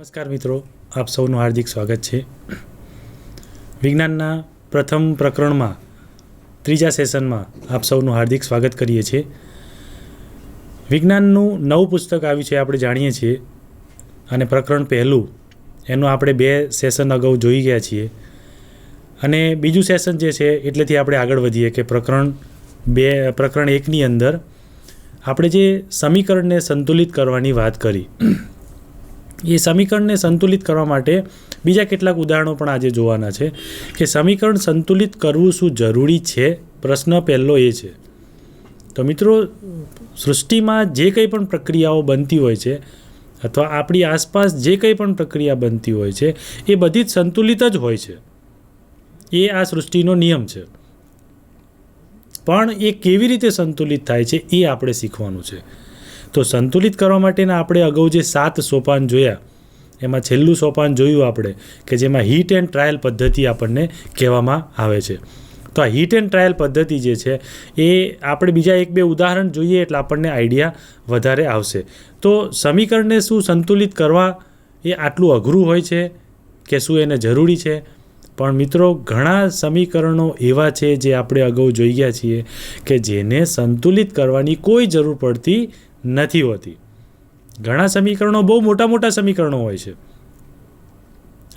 નમસ્કાર મિત્રો, આપ સૌનું હાર્દિક સ્વાગત છે. વિજ્ઞાનના પ્રથમ પ્રકરણમાં ત્રીજા સેશનમાં આપ સૌનું હાર્દિક સ્વાગત કરીએ છીએ. વિજ્ઞાનનું નવું પુસ્તક આવ્યું છે, આપણે જાણીએ છીએ, અને પ્રકરણ પહેલું એનું આપણે 2 સેશન અગાઉ જોઈ ગયા છીએ. અને બીજું સેશન જે છે એટલેથી આપણે આગળ વધીએ કે પ્રકરણ 1ની અંદર આપણે જે સમીકરણને સંતુલિત કરવાની વાત કરી, એ સમીકરણને સંતુલિત કરવા માટે બીજા કેટલાક ઉદાહરણો પણ આજે જોવાના છે કે સમીકરણ સંતુલિત કરવું શું જરૂરી છે. પ્રશ્ન પહેલો એ છે. તો મિત્રો, સૃષ્ટિમાં જે કંઈ પણ પ્રક્રિયાઓ બનતી હોય છે અથવા આપણી આસપાસ જે કંઈ પણ પ્રક્રિયા બનતી હોય છે એ બધી જ સંતુલિત જ હોય છે. એ આ સૃષ્ટિનો નિયમ છે. પણ એ કેવી રીતે સંતુલિત થાય છે એ આપણે શીખવાનું છે. તો સંતુલિત કરવા માટેના આપણે અગાઉ જે 7 સોપાન જોયા, એમાં છેલ્લું સોપાન જોયું આપણે કે જેમાં હીટ એન્ડ ટ્રાયલ પદ્ધતિ આપણને કહેવામાં આવે છે. તો આ હીટ એન્ડ ટ્રાયલ પદ્ધતિ જે છે એ આપણે બીજા 1-2 ઉદાહરણ જોઈએ એટલે આપણને આઈડિયા વધારે આવશે. તો સમીકરણને શું સંતુલિત કરવા એ આટલું અઘરું હોય છે કે શું એને જરૂરી છે? પણ મિત્રો, ઘણા સમીકરણો એવા છે જે આપણે અગાઉ જોઈ ગયા છીએ કે જેને સંતુલિત કરવાની કોઈ જરૂર પડતી નથી હોતી. ઘણા સમીકરણો બહુ મોટા મોટા સમીકરણો હોય છે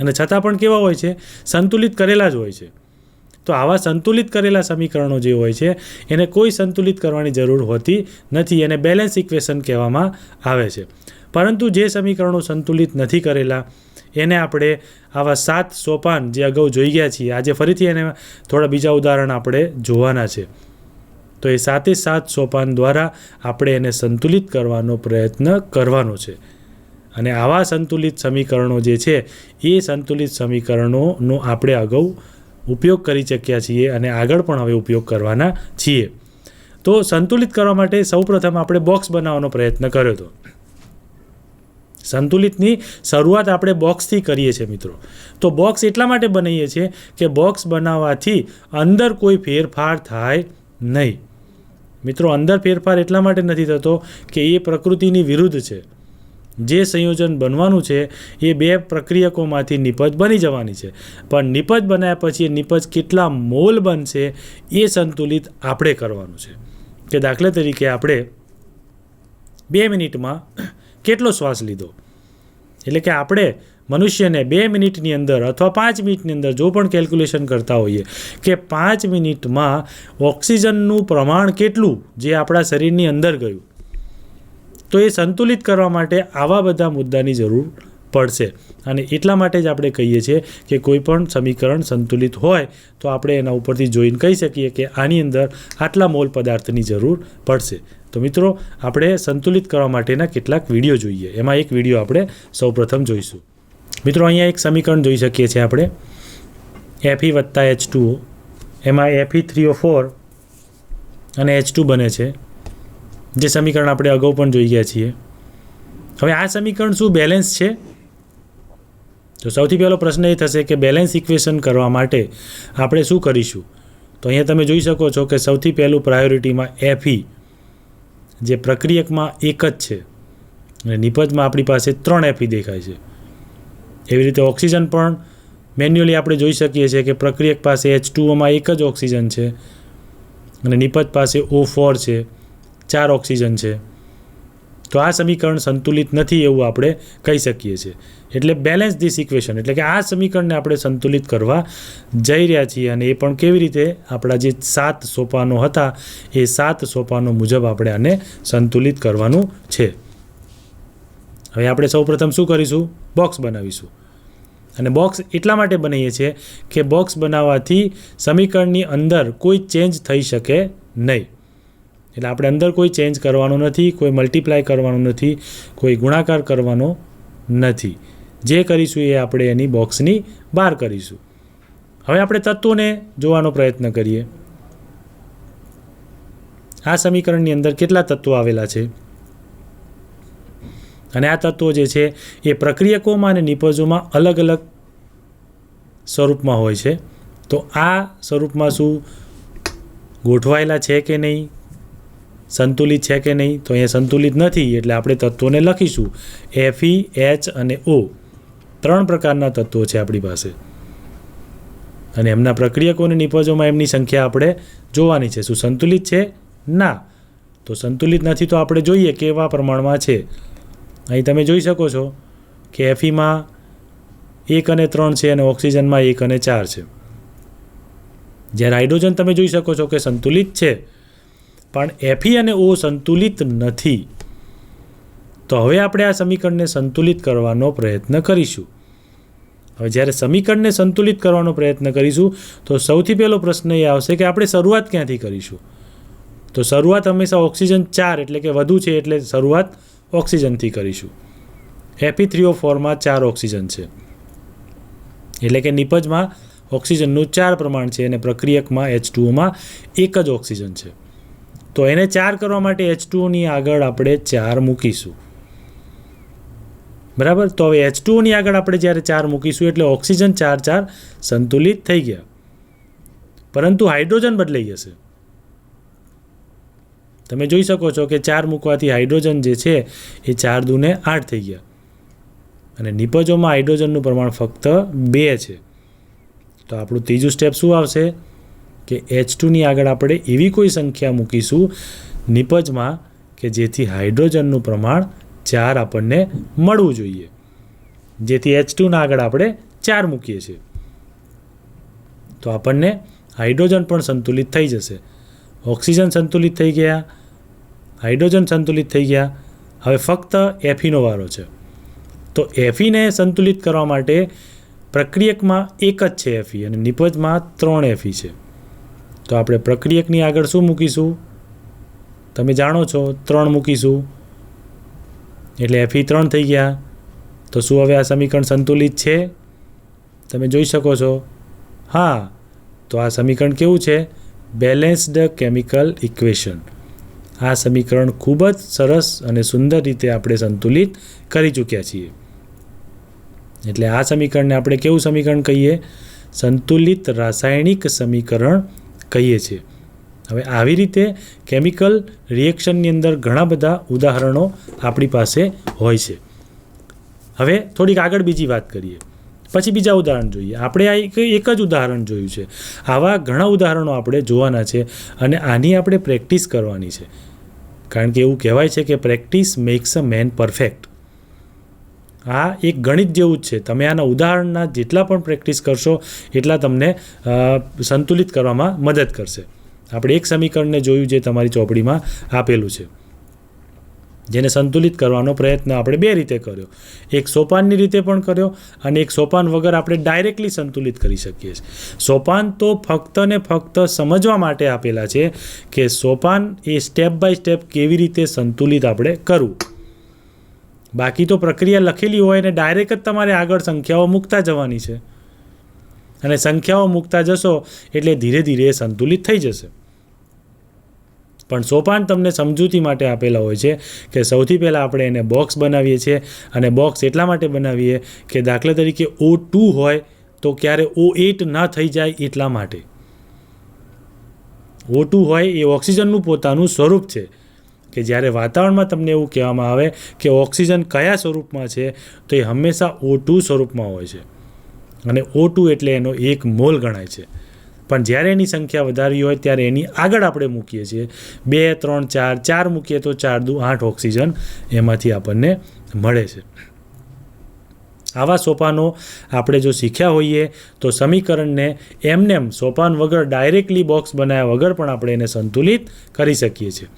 અને છતાં પણ કેવા હોય છે? સંતુલિત કરેલા જ હોય છે. તો આવા સંતુલિત કરેલા સમીકરણો જે હોય છે એને કોઈ સંતુલિત કરવાની જરૂર હોતી નથી. એને બેલેન્સ ઇક્વેશન કહેવામાં આવે છે. પરંતુ જે સમીકરણો સંતુલિત નથી કરેલા એને આપણે આવા 7 સોપાન જે અગાઉ જોઈ ગયા છીએ, આજે ફરીથી એને થોડા બીજા ઉદાહરણ આપણે જોવાના છે. તો એ 7 સોપાન દ્વારા આપણે એને સંતુલિત કરવાનો પ્રયત્ન કરવાનો છે. અને આવા સંતુલિત સમીકરણો જે છે એ સંતુલિત સમીકરણોનો આપણે અગાઉ ઉપયોગ કરી ચૂક્યા છીએ અને આગળ પણ હવે ઉપયોગ કરવાના છીએ. તો સંતુલિત કરવા માટે સૌપ્રથમ આપણે બોક્સ બનાવવાનો પ્રયત્ન કર્યો હતો. સંતુલિતની શરૂઆત આપણે બોક્સથી કરીએ છીએ મિત્રો. તો બોક્સ એટલા માટે બનાવીએ છીએ કે બોક્સ બનાવવાથી અંદર કોઈ ફેરફાર થાય નહીં. મિત્રો, અંદર ફેરફાર એટલા માટે નથી થતો કે એ પ્રકૃતિની વિરુદ્ધ છે. જે સંયોજન બનવાનું છે એ 2 પ્રક્રિયકોમાંથી નિપજ બની જવાની છે. પણ નિપજ બનાવ્યા પછી એ નિપજ કેટલા મોલ બનશે એ સંતુલિત આપણે કરવાનું છે. કે દાખલા તરીકે આપણે 2 મિનિટમાં કેટલો શ્વાસ લીધો, એટલે કે આપણે મનુષ્યને 2 મિનિટની અંદર અથવા 5 મિનિટની અંદર જો પણ કેલ્ક્યુલેશન કરતા હોઈએ કે 5 મિનિટમાં ઓક્સિજનનું પ્રમાણ કેટલું જે આપણા શરીરની અંદર ગયું, તો એ સંતુલિત કરવા માટે આવા બધા મુદ્દાની જરૂર પડશે. અને એટલા માટે જ આપણે કહીએ છીએ કે કોઈ પણ સમીકરણ સંતુલિત હોય તો આપણે એના ઉપરથી જોઈને કહી શકીએ કે આની અંદર આટલા મોલ પદાર્થની જરૂર પડશે. તો મિત્રો, આપણે સંતુલિત કરવા માટેના કેટલાક વિડીયો જોઈએ. એમાં એક વિડીયો આપણે સૌપ્રથમ જોઈશું. મિત્રો, અહીંયા એક સમીકરણ જોઈ શકીએ છીએ આપણે, Fe + H2O. એમાં Fe3O4 અને H2 બને છે, જે સમીકરણ આપણે અગાઉ પણ જોઈ ગયા છીએ. હવે આ સમીકરણ શું બેલેન્સ છે? તો સૌથી પહેલો પ્રશ્ન એ થશે કે બેલેન્સ ઇક્વેશન કરવા માટે આપણે શું કરીશું? તો અહીંયા તમે જોઈ શકો છો કે સૌથી પહેલું પ્રાયોરિટીમાં Fe, જે પ્રક્રિયકમાં 1 જ છે અને નિપજમાં આપણી પાસે 3 Fe દેખાય છે. એવી રીતે ઓક્સિજન પણ મેન્યુઅલી આપણે જોઈ શકીએ છીએ કે પ્રક્રિયક પાસે H2Oમાં 1 જ ઓક્સિજન છે અને નિપજ પાસે O4 છે, 4 ઓક્સિજન છે. તો આ સમીકરણ સંતુલિત નથી એવું આપણે કહી શકીએ છીએ. એટલે બેલેન્સ ધીસ ઇક્વેશન, એટલે કે આ સમીકરણને આપણે સંતુલિત કરવા જઈ રહ્યા છીએ. અને એ પણ કેવી રીતે? આપણા જે 7 સોપાનો હતા એ 7 સોપાનો મુજબ આપણે આને સંતુલિત કરવાનું છે. હવે આપણે સૌપ્રથમ શું કરીશું? બોક્સ બનાવીશું. અને બોક્સ એટલા માટે બનાવીએ છીએ કે બોક્સ બનાવવાથી સમીકરણની અંદર કોઈ ચેન્જ થઈ શકે નહીં. એટલે આપણે અંદર કોઈ ચેન્જ કરવાનો નથી, કોઈ મલ્ટીપ્લાય કરવાનું નથી, કોઈ ગુણાકાર કરવાનો નથી. જે કરીશું એ આપણે એની બોક્સની બહાર કરીશું. હવે આપણે તત્વોને જોવાનો પ્રયત્ન કરીએ. આ સમીકરણની અંદર કેટલા તત્વો આવેલા છે? અને આ તત્વો જે છે એ પ્રક્રિયકોમાં અને નિપજોમાં અલગ અલગ સ્વરૂપમાં હોય છે. તો આ સ્વરૂપમાં શું ગોઠવાયેલા છે કે નહીં, સંતુલિત છે કે નહીં? તો અહીંયા સંતુલિત નથી એટલે આપણે તત્વોને લખીશું Fe, H અને O. 3 પ્રકારના તત્વો છે આપણી પાસે, અને એમના પ્રક્રિયકો અને નિપજોમાં એમની સંખ્યા આપણે જોવાની છે. શું સંતુલિત છે? ના. તો સંતુલિત નથી તો આપણે જોઈએ કેવા પ્રમાણમાં છે. અહીં તમે જોઈ શકો છો કે Fe-માં 1 અને 3 છે અને ઓક્સિજનમાં 1 અને 4 છે. જ્યારે હાઇડ્રોજન તમે જોઈ શકો છો કે સંતુલિત છે, પણ Fe અને O સંતુલિત નથી. તો હવે આપણે આ સમીકરણને સંતુલિત કરવાનો પ્રયત્ન કરીશું. હવે જ્યારે સમીકરણને સંતુલિત કરવાનો પ્રયત્ન કરીશું તો સૌથી પહેલો પ્રશ્ન એ આવશે કે આપણે શરૂઆત ક્યાંથી કરીશું. તો શરૂઆત હંમેશા ઓક્સિજન 4 એટલે કે વધુ છે એટલે શરૂઆત ઓક્સિજનથી કરીશું. Fe3O4માં 4 ઓક્સિજન છે, એટલે કે નિપજમાં ઓક્સિજનનું 4 પ્રમાણ છે અને પ્રક્રિયકમાં H2Oમાં 1 જ ઓક્સિજન છે. તો એને 4 કરવા માટે H2Oની આગળ આપણે 4 મૂકીશું. બરાબર. તો હવે H2Oની આગળ આપણે જ્યારે 4 મૂકીશું એટલે ઓક્સિજન 4 સંતુલિત થઈ ગયા, પરંતુ હાઇડ્રોજન બદલાઈ જશે. તમે જોઈ શકો છો કે 4 મૂકવાથી હાઇડ્રોજન જે છે એ 4 દૂને 8 થઈ ગયા, અને નિપજોમાં હાઇડ્રોજનનું પ્રમાણ ફક્ત 2 છે. તો આપણું ત્રીજું સ્ટેપ શું આવશે કે H2ની આગળ આપણે એવી કોઈ સંખ્યા મૂકીશું નિપજમાં કે જેથી હાઇડ્રોજનનું પ્રમાણ 4 આપણને મળવું જોઈએ, જેથી H2ના આગળ આપણે 4 મૂકીએ છીએ તો આપણને હાઇડ્રોજન પણ સંતુલિત થઈ જશે. ઓક્સિજન સંતુલિત થઈ ગયા, હાઇડ્રોજન સંતુલિત થઈ ગયા. હવે ફક્ત Feનો વારો છે. તો Feને સંતુલિત કરવા માટે પ્રક્રિયકમાં 1 જ છે Fe અને નિપજમાં 3 Fe છે. તો આપણે પ્રક્રિયકની આગળ શું મૂકીશું? તમે જાણો છો 3 મૂકીશું એટલે Fe 3 થઈ ગયા. તો શું હવે આ સમીકરણ સંતુલિત છે? તમે જોઈ શકો છો. હા. તો આ સમીકરણ કેવું છે? Balanced chemical equation. આ સમીકરણ ખૂબ જ સરસ અને સુંદર રીતે આપણે સંતુલિત કરી ચૂક્યા છીએ. એટલે આ સમીકરણને આપણે કેવું સમીકરણ કહીએ? સંતુલિત રાસાયણિક સમીકરણ કહીએ છીએ. હવે આવી રીતે કેમિકલ રિએક્શનની અંદર ઘણા બધા ઉદાહરણો આપણી પાસે હોય છે. હવે થોડીક આગળ બીજી વાત કરીએ, પછી બીજા ઉદાહરણ જોઈએ. આપણે આ એક જ ઉદાહરણ જોયું છે, આવા ઘણા ઉદાહરણો આપણે જોવાના છે અને આની આપણે પ્રેક્ટિસ કરવાની છે. કારણ કે એવું કહેવાય છે કે પ્રેક્ટિસ મેક્સ અ મેન પરફેક્ટ. આ એક ગણિત જેવું જ છે. તમે આના ઉદાહરણના જેટલા પણ પ્રેક્ટિસ કરશો એટલા તમને સંતુલિત કરવામાં મદદ કરશે. આપણે એક સમીકરણને જોયું જે તમારી ચોપડીમાં આપેલું છે, જેને સંતુલિત કરવાનો પ્રયત્ન આપણે 2 રીતે કર્યો. એક સોપાનની રીતે પણ કર્યો અને એક સોપાન વગર આપણે ડાયરેક્ટલી સંતુલિત કરી શકીએ છીએ. સોપાન તો ફક્ત ને ફક્ત સમજવા માટે આપેલા છે કે સોપાન એ સ્ટેપ બાય સ્ટેપ કેવી રીતે સંતુલિત આપણે કરવું. બાકી તો પ્રક્રિયા લખેલી હોય ને ડાયરેક્ટ જ તમારે આગળ સંખ્યાઓ મૂકતા જવાની છે, અને સંખ્યાઓ મૂકતા જશો એટલે ધીરે ધીરે સંતુલિત થઈ જશે. પણ સોપાન તમને સમજૂતી માટે આપેલા હોય છે કે સૌથી પહેલાં આપણે એને બોક્સ બનાવીએ છીએ, અને બોક્સ એટલા માટે બનાવીએ કે દાખલા તરીકે O2 હોય તો ક્યારે O8 ના થઈ જાય એટલા માટે. O2 હોય એ ઓક્સિજનનું પોતાનું સ્વરૂપ છે કે જ્યારે વાતાવરણમાં તમને એવું કહેવામાં આવે કે ઓક્સિજન કયા સ્વરૂપમાં છે તો એ હંમેશા O2 સ્વરૂપમાં હોય છે, અને O2 એટલે એનો 1 મોલ ગણાય છે. પણ જ્યારે એની સંખ્યા વધારી હોય ત્યારે એની આગળ આપણે મૂકીએ છીએ 2, 3, 4 મૂકીએ તો 4 દુ 8 ઓક્સિજન એમાંથી આપણને મળે છે. આવા સોપાનો આપણે જો શીખ્યા હોઈએ તો સમીકરણને એમનેમ સોપાન વગર ડાયરેક્ટલી બોક્સ બનાવ્યા વગર પણ આપણે એને સંતુલિત કરી શકીએ છીએ.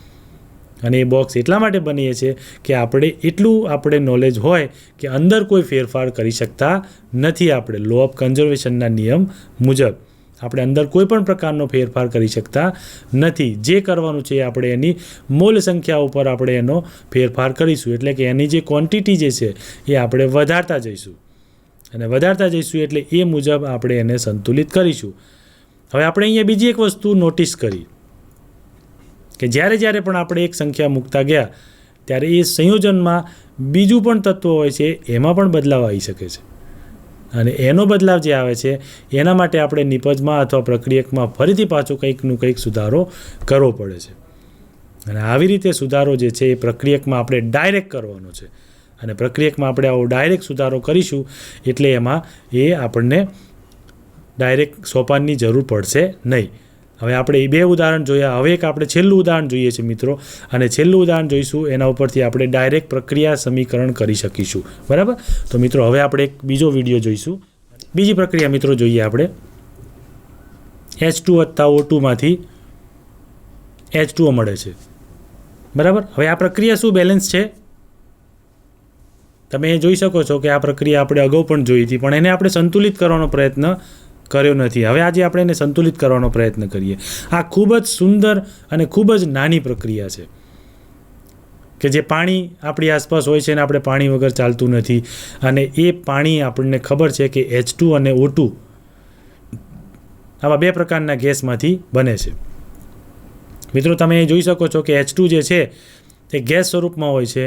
અને એ બોક્સ એટલા માટે બનીએ છીએ કે આપણે નોલેજ હોય કે અંદર કોઈ ફેરફાર કરી શકતા નથી. આપણે લો ઓફ કન્ઝર્વેશનના નિયમ મુજબ આપણે અંદર કોઈ પણ પ્રકારનો ફેરફાર કરી શકતા નથી. જે કરવાનું છે આપણે એની મોલ સંખ્યા ઉપર આપણે એનો ફેરફાર કરીશું, એટલે કે એની જે ક્વોન્ટિટી જે છે એ આપણે વધારતા જઈશું, અને વધારતા જઈશું એટલે એ મુજબ આપણે એને સંતુલિત કરીશું. હવે આપણે અહીંયા બીજી એક વસ્તુ નોટિસ કરી કે જ્યારે પણ આપણે એક સંખ્યા મૂકતા ગયા ત્યારે એ સંયોજનમાં બીજું પણ તત્વ હોય છે, એમાં પણ બદલાવ આવી શકે છે, અને એનો બદલાવ જે આવે છે એના માટે આપણે નિપજમાં અથવા પ્રક્રિયકમાં ફરીથી પાછો કંઈક સુધારો કરવો પડે છે. અને આવી રીતે સુધારો જે છે એ પ્રક્રિયકમાં આપણે ડાયરેક્ટ કરવાનો છે, અને પ્રક્રિયકમાં આપણે આવો ડાયરેક્ટ સુધારો કરીશું એટલે એમાં આપણને ડાયરેક્ટ સોપાનની જરૂર પડશે નહીં. હવે આપણે એ 2 ઉદાહરણ જોયા. હવે એક આપણે છેલ્લું ઉદાહરણ જોઈએ છે મિત્રો, અને છેલ્લું ઉદાહરણ જોઈશું એના ઉપરથી આપણે ડાયરેક્ટ પ્રક્રિયા સમીકરણ કરી શકીશું. બરાબર. તો મિત્રો હવે આપણે એક બીજો વિડીયો જોઈશું. બીજી પ્રક્રિયા મિત્રો જોઈએ આપણે. H2 + O2 માંથી H2O મળે છે. બરાબર. હવે આ પ્રક્રિયા શું બેલેન્સ છે? તમે જોઈ શકો છો કે આ પ્રક્રિયા આપણે અગાઉ પણ જોઈ હતી, પણ એને આપણે સંતુલિત કરવાનો પ્રયત્ન કર્યો નથી. હવે આજે આપણે એને સંતુલિત કરવાનો પ્રયત્ન કરીએ. આ ખૂબ જ સુંદર અને ખૂબ જ નાની પ્રક્રિયા છે કે જે પાણી આપણી આસપાસ હોય છે અને આપણે પાણી વગર ચાલતું નથી, અને એ પાણી આપણને ખબર છે કે H2 અને O2 આવા 2 પ્રકારના ગેસમાંથી બને છે. મિત્રો તમે જોઈ શકો છો કે H2 જે છે તે ગેસ સ્વરૂપમાં હોય છે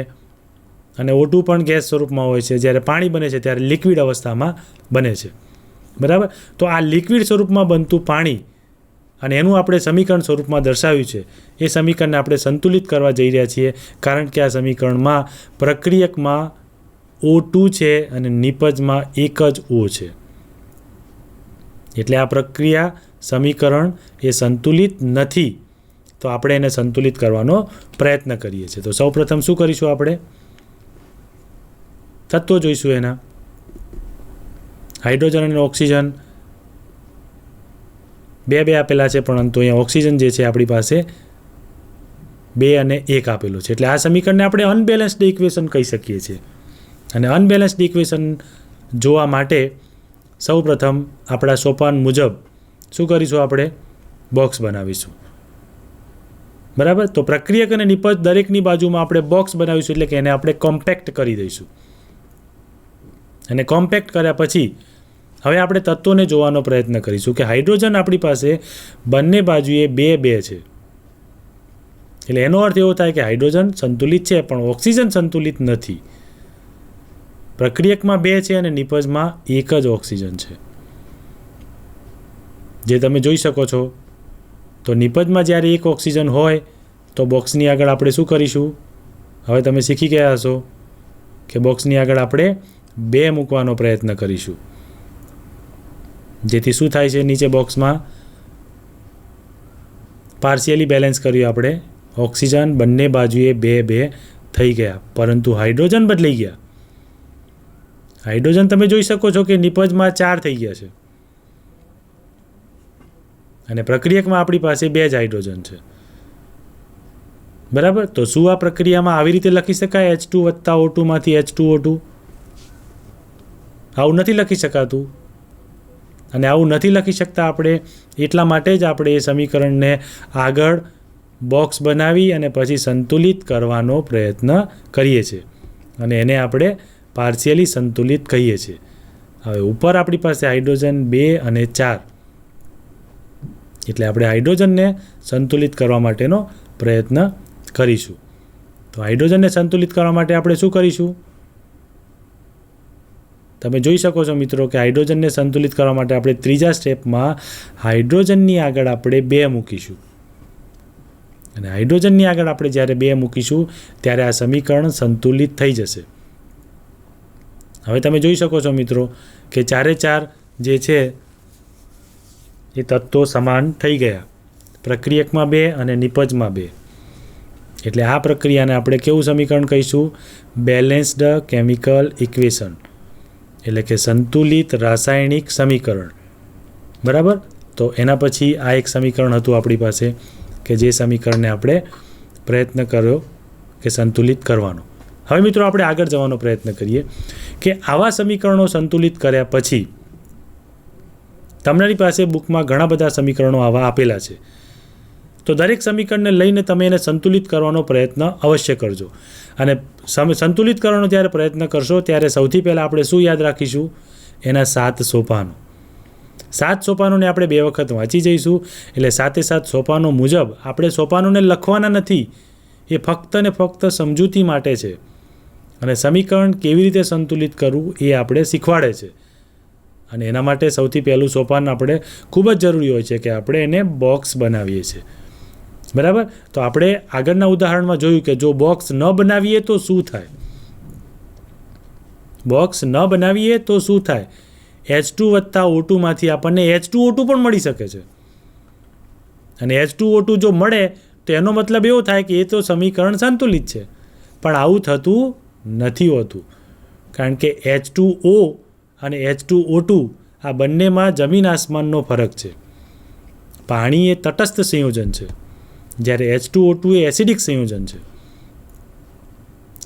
અને O2 પણ ગેસ સ્વરૂપમાં હોય છે. જ્યારે પાણી બને છે ત્યારે લિક્વિડ અવસ્થામાં બને છે. બરાબર. તો આ લિક્વિડ સ્વરૂપમાં બનતું પાણી અને એનું આપણે સમીકરણ સ્વરૂપમાં દર્શાવ્યું છે, એ સમીકરણને આપણે સંતુલિત કરવા જઈ રહ્યા છીએ, કારણ કે આ સમીકરણમાં પ્રક્રિયકમાં O2 છે અને નિપજમાં એક જ O છે. એટલે આ પ્રક્રિયા સમીકરણ એ સંતુલિત નથી. તો આપણે એને સંતુલિત કરવાનો પ્રયત્ન કરીએ છીએ. તો સૌપ્રથમ શું કરીશું? આપણે તત્વો જોઈશું. એના હાઇડ્રોજન અને ઓક્સિજન 2 આપેલા છે, પરંતુ અહીંયા ઓક્સિજન જે છે આપણી પાસે 2 અને 1 આપેલું છે. એટલે આ સમીકરણને આપણે અનબેલેન્સ્ડ ઇક્વેશન કહી શકીએ છીએ. અને અનબેલેન્સ્ડ ઇક્વેશન જોવા માટે સૌપ્રથમ આપણા સોપાન મુજબ શું કરીશું? આપણે બોક્સ બનાવીશું. બરાબર. તો પ્રક્રિયક અને નિપજ દરેકની બાજુમાં આપણે બોક્સ બનાવીશું, એટલે કે એને આપણે કોમ્પેક્ટ કરી દઈશું. અને કોમ્પેક્ટ કર્યા પછી હવે આપણે તત્વોને જોવાનો પ્રયત્ન કરીશું કે હાઇડ્રોજન આપણી પાસે બંને બાજુએ 2 છે. એટલે એનો અર્થ એવો થાય કે હાઇડ્રોજન સંતુલિત છે, પણ ઓક્સિજન સંતુલિત નથી. પ્રક્રિયકમાં 2 છે અને નિપજમાં 1 જ ઓક્સિજન છે, જે તમે જોઈ શકો છો. તો નિપજમાં જ્યારે 1 ઓક્સિજન હોય તો બોક્સની આગળ આપણે શું કરીશું? હવે તમે શીખી ગયા હશો કે બોક્સની આગળ આપણે 2 મૂકવાનો પ્રયત્ન કરીશું, જેથી શું થાય છે? નીચે બોક્સમાં પાર્શિયલી બેલેન્સ કર્યું આપણે. ઓક્સિજન બંને બાજુએ 2 થઈ ગયા, પરંતુ હાઇડ્રોજન બદલાઈ ગયા. હાઇડ્રોજન તમે જોઈ શકો છો કે નિપજમાં 4 થઈ ગયા છે અને પ્રક્રિયકમાં આપણી પાસે 2 જ હાઇડ્રોજન છે. બરાબર. તો શું આ પ્રક્રિયામાં આવી રીતે લખી શકાય? H2 + O2 માંથી H2O2? આવું નથી લખી શકાતું. અને આવું નથી લખી શકતા આપણે એટલા માટે જ આપણે એ સમીકરણને આગળ બોક્સ બનાવી અને પછી સંતુલિત કરવાનો પ્રયત્ન કરીએ છીએ, અને એને આપણે પાર્શિયલી સંતુલિત કહીએ છીએ. હવે ઉપર આપણી પાસે હાઇડ્રોજન 2 અને 4, એટલે આપણે હાઇડ્રોજનને સંતુલિત કરવા માટેનો પ્રયત્ન કરીશું. તો હાઇડ્રોજનને સંતુલિત કરવા માટે આપણે શું કરીશું? તમે જોઈ શકો છો મિત્રો કે હાઇડ્રોજનને સંતુલિત કરવા માટે આપણે ત્રીજા સ્ટેપમાં હાઇડ્રોજનની આગળ આપણે 2 મૂકીશું. અને હાઇડ્રોજનની આગળ આપણે જ્યારે 2 મૂકીશું ત્યારે આ સમીકરણ સંતુલિત થઈ જશે. હવે તમે જોઈ શકો છો મિત્રો કે 4 જે છે એ તત્વો સમાન થઈ ગયા. પ્રક્રિયકમાં 2 અને નિપજમાં 2. એટલે આ પ્રક્રિયાને આપણે કેવું સમીકરણ કહીશું? બેલેન્સ્ડ કેમિકલ ઇક્વેશન, એટલે કે સંતુલિત રાસાયણિક સમીકરણ. બરાબર. તો એના પછી આ એક સમીકરણ હતું આપણી પાસે કે જે સમીકરણને આપણે પ્રયત્ન કર્યો કે સંતુલિત કરવાનો. હવે મિત્રો આપણે આગળ જવાનો પ્રયત્ન કરીએ કે આવા સમીકરણો સંતુલિત કર્યા પછી તમારી પાસે બુકમાં ઘણા બધા સમીકરણો આવા આપેલા છે. તો દરેક સમીકરણને લઈને તમે એને સંતુલિત કરવાનો પ્રયત્ન અવશ્ય કરજો. અને સંતુલિત કરવાનો જ્યારે પ્રયત્ન કરશો ત્યારે સૌથી પહેલાં આપણે શું યાદ રાખીશું? એના 7 સોપાનો. 7 સોપાનોને આપણે 2 વખત વાંચી જઈશું. એટલે 7 સોપાનો મુજબ આપણે સોપાનોને લખવાના નથી, એ ફક્ત ને ફક્ત સમજૂતી માટે છે. અને સમીકરણ કેવી રીતે સંતુલિત કરવું એ આપણે શીખવાડે છે. અને એના માટે સૌથી પહેલું સોપાન આપણે ખૂબ જ જરૂરી હોય છે કે આપણે એને બોક્સ બનાવીએ છીએ. બરાબર. તો આપણે આગળના ઉદાહરણમાં જોયું કે જો બોક્સ ન બનાવીએ તો શું થાય? બોક્સ ન બનાવીએ તો શું થાય? H2 વત્તા O2 માંથી આપણને H2O2 પણ મળી શકે છે. અને H2O2 જો મળે તો એનો મતલબ એવો થાય કે એ તો સમીકરણ સંતુલિત છે. પણ આવું થતું નથી હોતું, કારણ કે H2O અને H2O2 આ બંનેમાં જમીન આસમાનનો ફરક છે. પાણી એ તટસ્થ સંયોજન છે, જ્યારે H2O2 એ એસિડિક સંયોજન છે.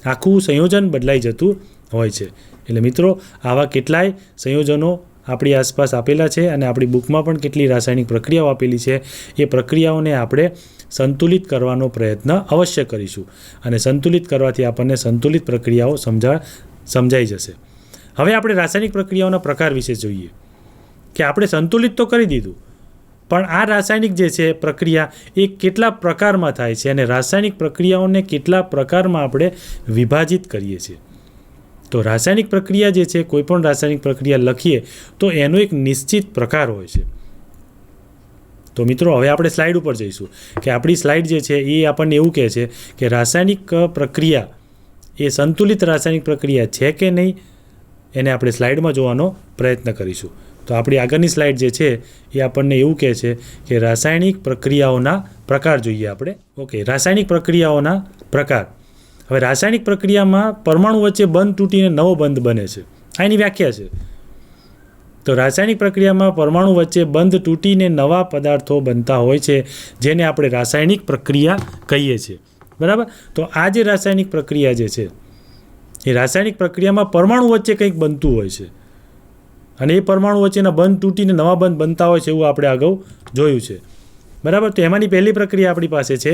આખું સંયોજન બદલાઈ જતું હોય છે. એટલે મિત્રો, આવા કેટલાય સંયોજનો આપણી આસપાસ આપેલા છે અને આપણી બુકમાં પણ કેટલી રાસાયણિક પ્રક્રિયાઓ આપેલી છે. એ પ્રક્રિયાઓને આપણે સંતુલિત કરવાનો પ્રયત્ન અવશ્ય કરીશું, અને સંતુલિત કરવાથી આપણને સંતુલિત પ્રક્રિયાઓ સમજાઈ જશે. હવે આપણે રાસાયણિક પ્રક્રિયાઓના પ્રકાર વિશે જોઈએ કે આપણે સંતુલિત તો કરી દીધું, પણ આ રાસાયણિક જે છે પ્રક્રિયા એ કેટલા પ્રકારમાં થાય છે અને રાસાયણિક પ્રક્રિયાઓને કેટલા પ્રકારમાં આપણે વિભાજિત કરીએ છીએ. તો રાસાયણિક પ્રક્રિયા જે છે, કોઈ પણ રાસાયણિક પ્રક્રિયા લખીએ તો એનો એક નિશ્ચિત પ્રકાર હોય છે. તો મિત્રો, હવે આપણે સ્લાઇડ ઉપર જઈશું કે આપણી સ્લાઇડ જે છે એ આપણને એવું કહે છે કે રાસાયણિક પ્રક્રિયા એ સંતુલિત રાસાયણિક પ્રક્રિયા છે કે નહીં, એને આપણે સ્લાઇડમાં જોવાનો પ્રયત્ન કરીશું. તો આપણી આગળની સ્લાઇડ જે છે એ આપણને એવું કહે છે કે રાસાયણિક પ્રક્રિયાઓના પ્રકાર જોઈએ આપણે. ઓકે, રાસાયણિક પ્રક્રિયાઓના પ્રકાર. હવે રાસાયણિક પ્રક્રિયામાં પરમાણુ વચ્ચે બંધ તૂટીને નવો બંધ બને છે. આ એની વ્યાખ્યા છે. તો રાસાયણિક પ્રક્રિયામાં પરમાણુ વચ્ચે બંધ તૂટીને નવા પદાર્થો બનતા હોય છે, જેને આપણે રાસાયણિક પ્રક્રિયા કહીએ છીએ. બરાબર? તો આ જે રાસાયણિક પ્રક્રિયા જે છે એ રાસાયણિક પ્રક્રિયામાં પરમાણુ વચ્ચે કંઈક બનતું હોય છે, અને એ પરમાણુ વચ્ચેના બંધ તૂટીને નવા બંધ બનતા હોય છે, એવું આપણે અગાઉ જોયું છે. બરાબર? તો એમાંની પહેલી પ્રક્રિયા આપણી પાસે છે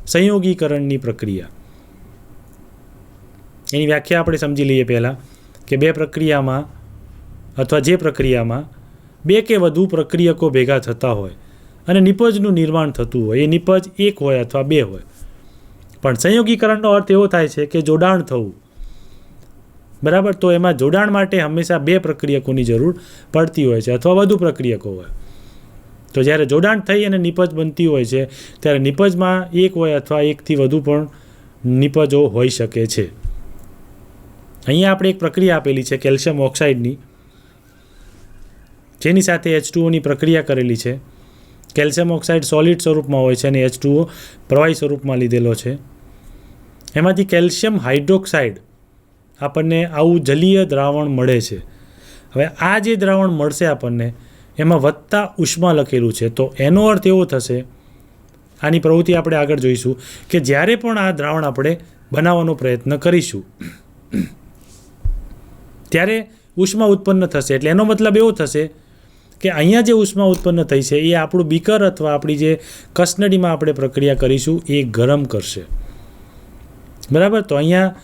સંયોગીકરણની પ્રક્રિયા. એની વ્યાખ્યા આપણે સમજી લઈએ પહેલાં કે બે પ્રક્રિયામાં અથવા જે પ્રક્રિયામાં બે કે વધુ પ્રક્રિયકો ભેગા થતા હોય અને નિપજનું નિર્માણ થતું હોય, એ નિપજ એક હોય અથવા બે હોય. પણ સંયોગીકરણનો અર્થ એવો થાય છે કે જોડાણ થવું. બરાબર? તો એમાં જોડાણ માટે હંમેશા બે પ્રક્રિયકોની જરૂર પડતી હોય છે અથવા વધુ પ્રક્રિયકો હોય. તો જ્યારે જોડાણ થઈ અને નિપજ બનતી હોય છે ત્યારે નિપજમાં એક હોય અથવા એકથી વધુ પણ નિપજો હોઈ શકે છે. અહીંયા આપણે એક પ્રક્રિયા આપેલી છે કેલ્શિયમ ઓક્સાઇડની, જેની સાથે H2O ની પ્રક્રિયા કરેલી છે. કેલ્શિયમ ઓક્સાઇડ સોલિડ સ્વરૂપમાં હોય છે અને H2O પ્રવાહી સ્વરૂપમાં લીધેલો છે. એમાંથી કેલ્શિયમ હાઇડ્રોક્સાઇડ આપણને આવું જલીય દ્રાવણ મળે છે. હવે આ જે દ્રાવણ મળશે આપણને, એમાં વત્તા ઉષ્મા લખેલું છે. તો એનો અર્થ એવો થશે, આની પ્રવૃત્તિ આપણે આગળ જોઈશું, કે જ્યારે પણ આ દ્રાવણ આપણે બનાવવાનો પ્રયત્ન કરીશું ત્યારે ઉષ્મા ઉત્પન્ન થશે. એટલે એનો મતલબ એવો થશે કે અહીંયા જે ઉષ્મા ઉત્પન્ન થઈ છે એ આપણું બીકર અથવા આપણી જે કસનળીમાં આપણે પ્રક્રિયા કરીશું એ ગરમ કરશે. બરાબર? તો અહીંયા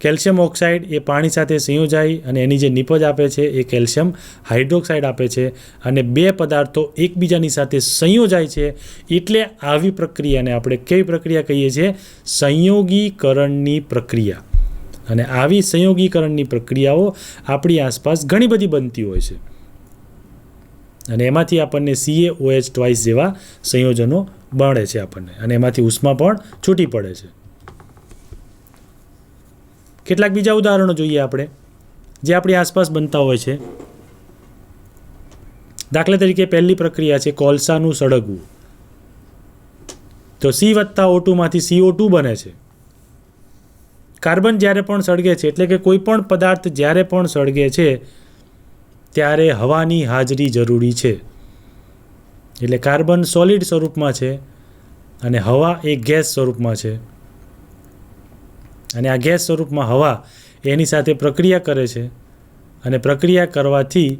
કેલ્શિયમ ઓક્સાઇડ એ પાણી સાથે સંયોજાઈ અને એની જે નિપજ આપે છે એ કેલ્શિયમ હાઇડ્રોક્સાઇડ આપે છે, અને બે પદાર્થો એકબીજાની સાથે સંયોજાય છે. એટલે આવી પ્રક્રિયાને આપણે કેવી પ્રક્રિયા કહીએ છીએ? સંયોગીકરણની પ્રક્રિયા. અને આવી સંયોગીકરણની પ્રક્રિયાઓ આપણી આસપાસ ઘણી બધી બનતી હોય છે, અને એમાંથી આપણને CaOH ટ્વાઇસ જેવા સંયોજનો મળે છે આપણને, અને એમાંથી ઉષ્મા પણ છૂટી પડે છે. કેટલાક બીજા ઉદાહરણો જોઈએ આપણે જે આપણી આસપાસ બનતા હોય છે. દાખલા તરીકે પહેલી પ્રક્રિયા છે કોલસાનું સળગવું. તો C વત્તા O2 માંથી CO2 બને છે. કાર્બન જ્યારે પણ સળગે છે, એટલે કે કોઈ પણ પદાર્થ જ્યારે પણ સળગે છે ત્યારે હવાની હાજરી જરૂરી છે. એટલે કાર્બન સોલિડ સ્વરૂપમાં છે અને હવા એ ગેસ સ્વરૂપમાં છે, અને આ ગેસ સ્વરૂપમાં હવા એની સાથે પ્રક્રિયા કરે છે, અને પ્રક્રિયા કરવાથી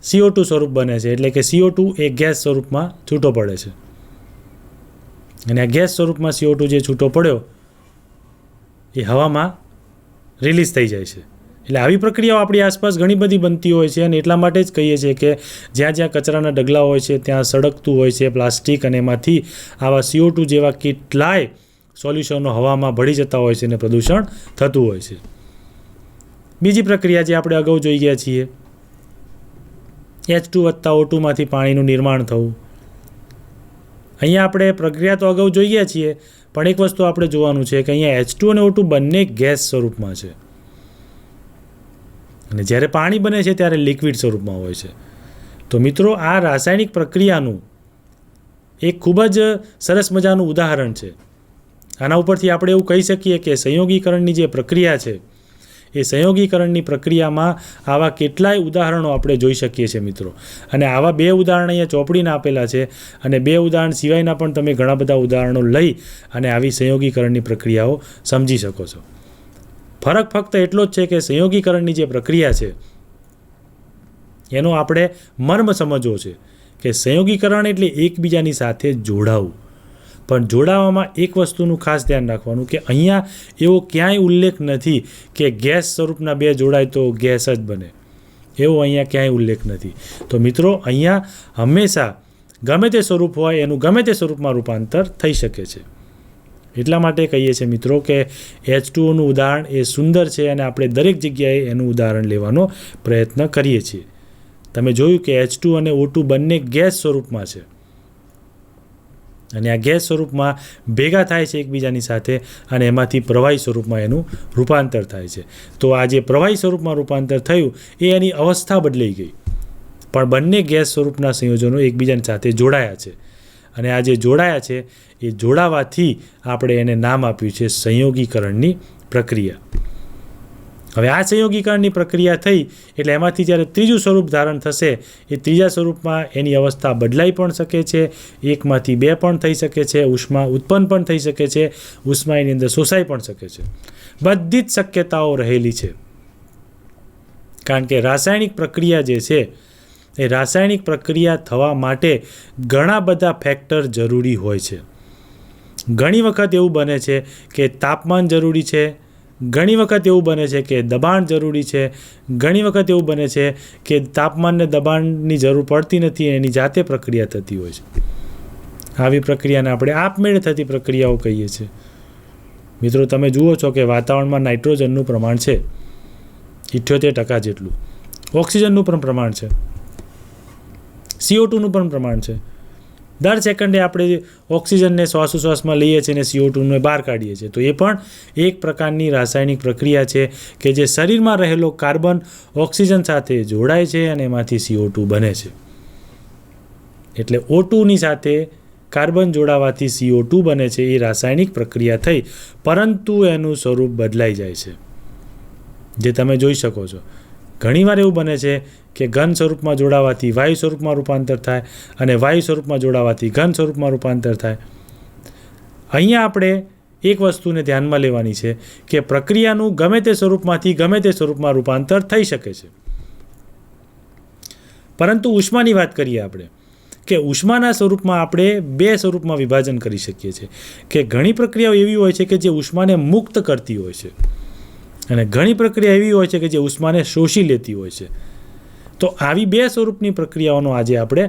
CO2 સ્વરૂપ બને છે. એટલે કે CO2 એ ગેસ સ્વરૂપમાં છૂટો પડે છે, અને આ ગેસ સ્વરૂપમાં CO2 જે છૂટો પડ્યો એ હવામાં રિલીઝ થઈ જાય છે. એટલે આવી પ્રક્રિયાઓ આપણી આસપાસ ઘણી બધી બનતી હોય છે, અને એટલા માટે જ કહીએ છીએ કે જ્યાં જ્યાં કચરાના ઢગલા હોય છે ત્યાં સળગતું હોય છે પ્લાસ્ટિક, અને એમાંથી આવા CO2 જેવા કેટલાય સોલ્યુશનો હવામાં ભળી જતા હોય છે અને પ્રદૂષણ થતું હોય છે. બીજી પ્રક્રિયા જે આપણે અગાઉ જોઈ ગયા છીએ, H2 વત્તા O2 માંથી પાણીનું નિર્માણ થવું. અહીંયા આપણે પ્રક્રિયા તો અગાઉ જોઈ ગયા છીએ, પણ એક વસ્તુ આપણે જોવાનું છે કે અહીંયા H2 અને O2 બંને ગેસ સ્વરૂપમાં છે. અને જ્યારે પાણી બને છે ત્યારે લિક્વિડ સ્વરૂપમાં હોય છે. તો મિત્રો, આ રાસાયણિક પ્રક્રિયાનું એક ખૂબ જ સરસ મજાનું ઉદાહરણ છે. આના ઉપરથી આપણે એવું કહી શકીએ કે સંયોગીકરણની જે પ્રક્રિયા છે એ સંયોગીકરણની પ્રક્રિયામાં આવા કેટલાય ઉદાહરણો આપણે જોઈ શકીએ છીએ મિત્રો. અને આવા 2 ઉદાહરણ અહીંયા ચોપડીને આપેલા છે, અને 2 ઉદાહરણ સિવાયના પણ તમે ઘણા બધા ઉદાહરણો લઈ અને આવી સંયોગીકરણની પ્રક્રિયાઓ સમજી શકો છો. ફરક ફક્ત એટલો જ છે કે સંયોગીકરણની જે પ્રક્રિયા છે એનો આપણે મર્મ સમજવો છે કે સંયોગીકરણ એટલે એકબીજાની સાથે જોડાવું. પણ જોડાવામાં એક વસ્તુનું ખાસ ધ્યાન રાખવાનું કે અહીંયા એવો ક્યાંય ઉલ્લેખ નથી કે ગેસ સ્વરૂપના 2 જોડાય તો ગેસ જ બને. એવો અહીંયા ક્યાંય ઉલ્લેખ નથી. તો મિત્રો, અહીંયા હંમેશા ગમે તે સ્વરૂપ હોય એનું ગમે તે સ્વરૂપમાં રૂપાંતર થઈ શકે છે. એટલા માટે કહીએ છીએ મિત્રો કે H2Oનું ઉદાહરણ એ સુંદર છે અને આપણે દરેક જગ્યાએ એનું ઉદાહરણ લેવાનો પ્રયત્ન કરીએ છીએ. તમે જોયું કે H2 અને O2 બંને ગેસ સ્વરૂપમાં છે, અને આ ગેસ સ્વરૂપમાં ભેગા થાય છે એકબીજાની સાથે, અને એમાંથી પ્રવાહી સ્વરૂપમાં એનું રૂપાંતર થાય છે. તો આ જે પ્રવાહી સ્વરૂપમાં રૂપાંતર થયું એ એની અવસ્થા બદલાઈ ગઈ, પણ બંને ગેસ સ્વરૂપના સંયોજનો એકબીજાની સાથે જોડાયા છે. અને આ જે જોડાયા છે એ જોડાવાથી આપણે એને નામ આપ્યું છે સંયોગીકરણની પ્રક્રિયા. હવે આ સંયોગીકરણની પ્રક્રિયા થઈ એટલે એમાંથી જ્યારે ત્રીજું સ્વરૂપ ધારણ થશે એ ત્રીજા સ્વરૂપમાં એની અવસ્થા બદલાઈ પણ શકે છે, 1માંથી 2 પણ થઈ શકે છે, ઉષ્મા ઉત્પન્ન પણ થઈ શકે છે, ઉષ્મા એની અંદર શોષાઈ પણ શકે છે. બધી જ શક્યતાઓ રહેલી છે, કારણ કે રાસાયણિક પ્રક્રિયા જે છે એ રાસાયણિક પ્રક્રિયા થવા માટે ઘણા બધા ફેક્ટર જરૂરી હોય છે. ઘણી વખત એવું બને છે કે તાપમાન જરૂરી છે, ઘણી વખત એવું બને છે કે દબાણ જરૂરી છે, ઘણી વખત એવું બને છે કે તાપમાનને દબાણની જરૂર પડતી નથી, એની જાતે પ્રક્રિયા થતી હોય છે. આવી પ્રક્રિયાને આપણે આપમેળે થતી પ્રક્રિયાઓ કહીએ છીએ. મિત્રો, તમે જુઓ છો કે વાતાવરણમાં નાઇટ્રોજનનું પ્રમાણ છે 78% જેટલું, ઓક્સિજનનું પણ પ્રમાણ છે, CO2નું પણ પ્રમાણ છે. દર સેકન્ડે આપણે ઓક્સિજનને શ્વાસોશ્વાસમાં લઈએ છીએ અને CO2ને બહાર કાઢીએ છીએ. તો એ પણ એક પ્રકારની રાસાયણિક પ્રક્રિયા છે કે જે શરીરમાં રહેલો કાર્બન ઓક્સિજન સાથે જોડાય છે અને એમાંથી CO2 બને છે. એટલે O2ની સાથે કાર્બન જોડાવાથી CO2 બને છે. એ રાસાયણિક પ્રક્રિયા થઈ, પરંતુ એનું સ્વરૂપ બદલાઈ જાય છે, જે તમે જોઈ શકો છો. ઘણીવાર એવું બને છે કે ઘન સ્વરૂપમાં જોડાવાથી વાયુ સ્વરૂપમાં રૂપાંતર થાય, અને વાયુ સ્વરૂપમાં જોડાવાથી ઘન સ્વરૂપમાં રૂપાંતર થાય. અહીંયા આપણે એક વસ્તુને ધ્યાનમાં લેવાની છે કે પ્રક્રિયાનું ગમે તે સ્વરૂપમાંથી ગમે તે સ્વરૂપમાં રૂપાંતર થઈ શકે છે. પરંતુ ઉષ્માની વાત કરીએ આપણે કે ઉષ્માના સ્વરૂપમાં આપણે 2 સ્વરૂપમાં વિભાજન કરી શકીએ છીએ. કે ઘણી પ્રક્રિયાઓ એવી હોય છે કે જે ઉષ્માને મુક્ત કરતી હોય છે, અને ઘણી પ્રક્રિયા એવી હોય છે કે જે ઉષ્માને શોષી લેતી હોય છે. તો આવી 2 સ્વરૂપની પ્રક્રિયાઓનો આજે આપણે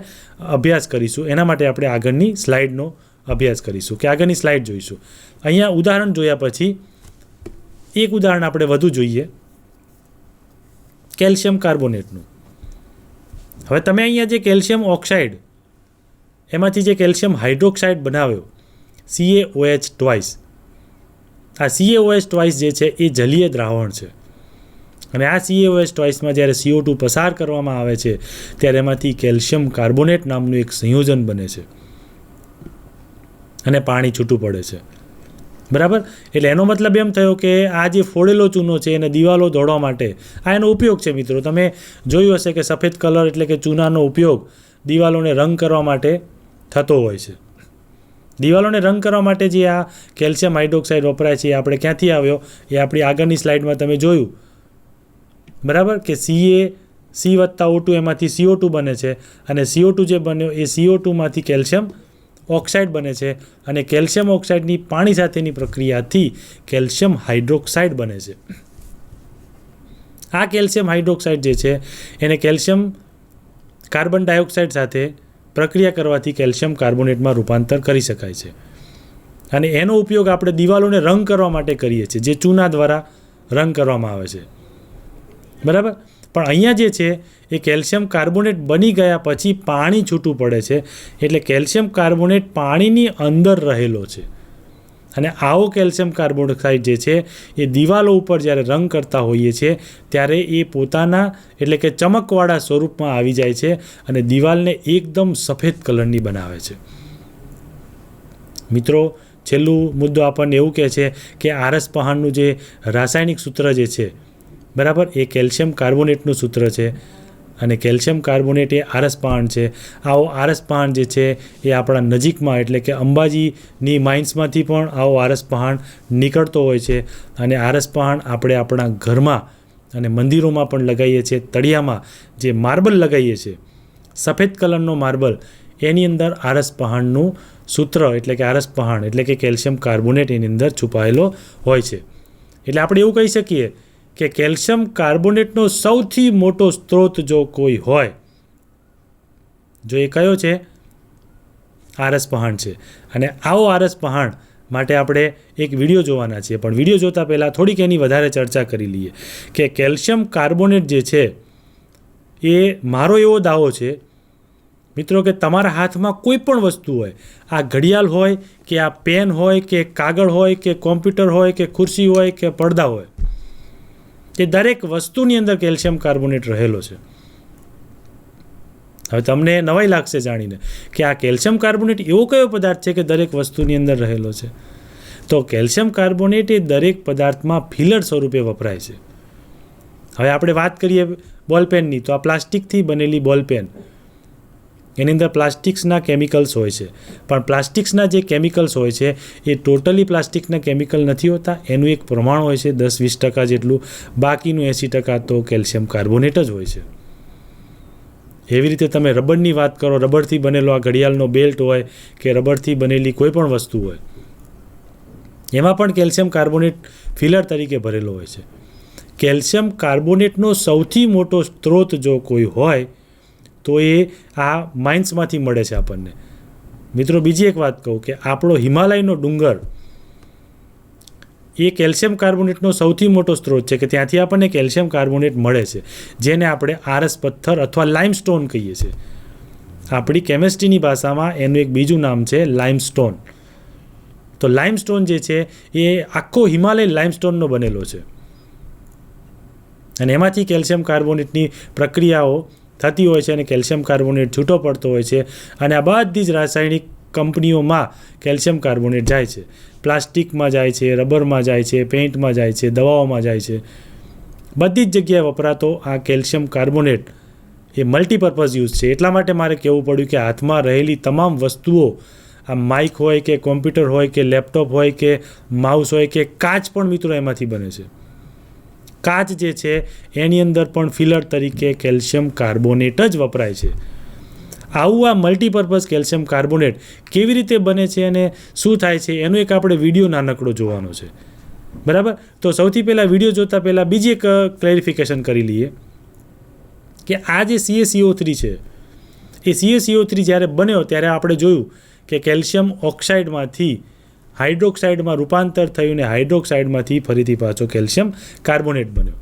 અભ્યાસ કરીશું. એના માટે આપણે આગળની સ્લાઇડનો અભ્યાસ કરીશું, કે આગળની સ્લાઇડ જોઈશું. અહીંયા ઉદાહરણ જોયા પછી એક ઉદાહરણ આપણે વધુ જોઈએ, કેલ્શિયમ કાર્બોનેટનું. હવે તમે અહીંયા જે કેલ્શિયમ ઓક્સાઇડ એમાંથી જે કેલ્શિયમ હાઇડ્રોક્સાઇડ બનાવ્યો CaOH ટ્વાઇસ, આ CaOH ટ્વાઇસ જે છે એ જલીય દ્રાવણ છે, અને આ CaOH ટ્વાઇસમાં જ્યારે CO2 પસાર કરવામાં આવે છે ત્યારે એમાંથી કેલ્શિયમ કાર્બોનેટ નામનું એક સંયોજન બને છે અને પાણી છૂટું પડે છે. બરાબર? એટલે એનો મતલબ એમ થયો કે આ જે ફોડેલો ચૂનો છે એને દિવાલો દોડવા માટે આ એનો ઉપયોગ છે. મિત્રો, તમે જોયું હશે કે સફેદ કલર એટલે કે ચૂનાનો ઉપયોગ દિવાલોને રંગ કરવા માટે થતો હોય છે. દિવાલોને રંગ કરવા માટે જે આ કેલ્શિયમ હાઇડ્રોક્સાઇડ વપરાય છે એ આપણે ક્યાંથી આવ્યો એ આપણી આગળની સ્લાઇડમાં તમે જોયું. બરાબર? કે C+O2 એમાંથી CO2 બને છે, અને CO2 જે બન્યો એ CO2માંથી કેલ્શિયમ ઓક્સાઇડ બને છે, અને કેલ્શિયમ ઓક્સાઇડની પાણી સાથેની પ્રક્રિયાથી કેલ્શિયમ હાઇડ્રોક્સાઇડ બને છે. આ કેલ્શિયમ હાઇડ્રોક્સાઇડ જે છે એને કેલ્શિયમ કાર્બન ડાયોક્સાઇડ સાથે પ્રક્રિયા કરવાથી કેલ્શિયમ કાર્બોનેટમાં રૂપાંતર કરી શકાય છે, અને એનો ઉપયોગ આપણે દિવાલોને રંગ કરવા માટે કરીએ છીએ, જે ચૂના દ્વારા રંગ કરવામાં આવે છે. બરાબર? પણ અહીંયા જે છે એ કેલ્શિયમ કાર્બોનેટ બની ગયા પછી પાણી છૂટું પડે છે, એટલે કેલ્શિયમ કાર્બોનેટ પાણીની અંદર રહેલો છે, અને આવો કેલ્શિયમ કાર્બોક્સાઇડ જે છે એ દિવાલો ઉપર જ્યારે રંગ કરતા હોઈએ છીએ ત્યારે એ પોતાના એટલે કે ચમકવાળા સ્વરૂપમાં આવી જાય છે અને દિવાલને એકદમ સફેદ કલરની બનાવે છે. મિત્રો, છેલ્લું મુદ્દો આપણને એવું કહે છે કે આરસ પહાણનું જે રાસાયણિક સૂત્ર જે છે, બરાબર, એ કેલ્શિયમ કાર્બોનેટનું સૂત્ર છે અને કેલ્શિયમ કાર્બોનેટ એ આરસ પહાણ છે. આવો આરસ પહાણ જે છે એ આપણા નજીકમાં એટલે કે અંબાજીની માઇન્સમાંથી પણ આવો આરસ પહાણ નીકળતો હોય છે અને આરસ પહાણ આપણે આપણા ઘરમાં અને મંદિરોમાં પણ લગાવીએ છીએ. તળિયામાં જે માર્બલ લગાવીએ છીએ, સફેદ કલરનો માર્બલ, એની અંદર આરસ પહાણનું સૂત્ર એટલે કે આરસ પહાણ એટલે કે કેલ્શિયમ કાર્બોનેટ એની અંદર છુપાયેલો હોય છે. એટલે આપણે એવું કહી શકીએ કે કેલ્શિયમ કાર્બોનેટનો સૌથી મોટો સ્ત્રોત જો કોઈ હોય, જો એ કયો છે? આરસ પહાણ છે. અને આવો આરસ પહાણ માટે આપણે એક વિડીયો જોવાના છીએ, પણ વિડીયો જોતાં પહેલાં થોડીક એની વધારે ચર્ચા કરી લઈએ કે કેલ્શિયમ કાર્બોનેટ જે છે એ મારો એવો દાવો છે મિત્રો કે તમારા હાથમાં કોઈ પણ વસ્તુ હોય, આ ઘડિયાળ હોય કે આ પેન હોય કે કાગળ હોય કે કોમ્પ્યુટર હોય કે ખુરશી હોય કે પડદા હોય, એ દરેક વસ્તુની અંદર કેલ્શિયમ કાર્બોનેટ રહેલો છે. હવે તમને નવાઈ લાગશે જાણીને કે આ કેલ્શિયમ કાર્બોનેટ એવો કયો પદાર્થ છે કે દરેક વસ્તુની અંદર રહેલો છે? તો કેલ્શિયમ કાર્બોનેટ એ દરેક પદાર્થમાં ફિલર સ્વરૂપે વપરાય છે. હવે આપણે વાત કરીએ બોલપેનની, તો આ પ્લાસ્ટિકથી બનેલી બોલપેન, એની અંદર પ્લાસ્ટિક્સના કેમિકલ્સ હોય છે, પણ પ્લાસ્ટિક્સના જે કેમિકલ્સ હોય છે એ ટોટલી પ્લાસ્ટિકના કેમિકલ નથી હોતા. એનું એક પ્રમાણ હોય છે 10-20% જેટલું, બાકીનું 80% તો કેલ્શિયમ કાર્બોનેટ જ હોય છે. એવી રીતે તમે રબરની વાત કરો, રબરથી બનેલો આ ઘડિયાળનો બેલ્ટ હોય કે રબરથી બનેલી કોઈ પણ વસ્તુ હોય, એમાં પણ કેલ્શિયમ કાર્બોનેટ ફિલર તરીકે ભરેલો હોય છે. કેલ્શિયમ કાર્બોનેટનો સૌથી મોટો સ્ત્રોત જો કોઈ હોય તો એ આ માઇન્સમાંથી મળે છે આપણને. મિત્રો, બીજી એક વાત કહું કે આપણો હિમાલયનો ડુંગર એ કેલ્શિયમ કાર્બોનેટનો સૌથી મોટો સ્ત્રોત છે કે ત્યાંથી આપણને કેલ્શિયમ કાર્બોનેટ મળે છે, જેને આપણે આરસ પથ્થર અથવા લાઇમસ્ટોન કહીએ છીએ. આપણી કેમિસ્ટ્રીની ભાષામાં એનું એક બીજું નામ છે લાઇમસ્ટોન. તો લાઇમસ્ટોન જે છે એ આખો હિમાલય લાઇમસ્ટોનનો બનેલો છે અને એમાંથી કેલ્શિયમ કાર્બોનેટની પ્રક્રિયાઓ થતી હોય છે અને કેલ્શિયમ કાર્બોનેટ છૂટો પડતો હોય છે અને આ બધી જ રાસાયણિક કંપનીઓમાં કેલ્શિયમ કાર્બોનેટ જાય છે. પ્લાસ્ટિકમાં જાય છે, રબરમાં જાય છે, પેઇન્ટમાં જાય છે, દવાઓમાં જાય છે, બધી જ જગ્યાએ વપરાતો આ કેલ્શિયમ કાર્બોનેટ એ મલ્ટીપર્પઝ યુઝ છે. એટલા માટે મારે કહેવું પડ્યું કે હાથમાં રહેલી તમામ વસ્તુઓ, આ માઇક હોય કે કોમ્પ્યુટર હોય કે લેપટોપ હોય કે માઉસ હોય કે કાચ પણ મિત્રો એમાંથી બને છે. કાચ જે છે એની અંદર પણ ફિલર તરીકે કેલ્શિયમ કાર્બોનેટ જ વપરાય છે. આવું આ મલ્ટીપર્પઝ કેલ્શિયમ કાર્બોનેટ કેવી રીતે બને છે અને શું થાય છે એનો એક આપણે વિડીયો નાનકડો જોવાનો છે, બરાબર. તો સૌથી પહેલાં વિડીયો જોતાં પહેલાં બીજી એક ક્લેરિફિકેશન કરી લઈએ કે આ જે CaCO3 છે એ CaCO3 જ્યારે બન્યો ત્યારે આપણે જોયું કે કેલ્શિયમ ઓક્સાઇડમાંથી હાઇડ્રોક્સાઇડમાં રૂપાંતર થયું ને હાઇડ્રોક્સાઇડમાંથી ફરીથી પાછો કેલ્શિયમ કાર્બોનેટ બન્યો,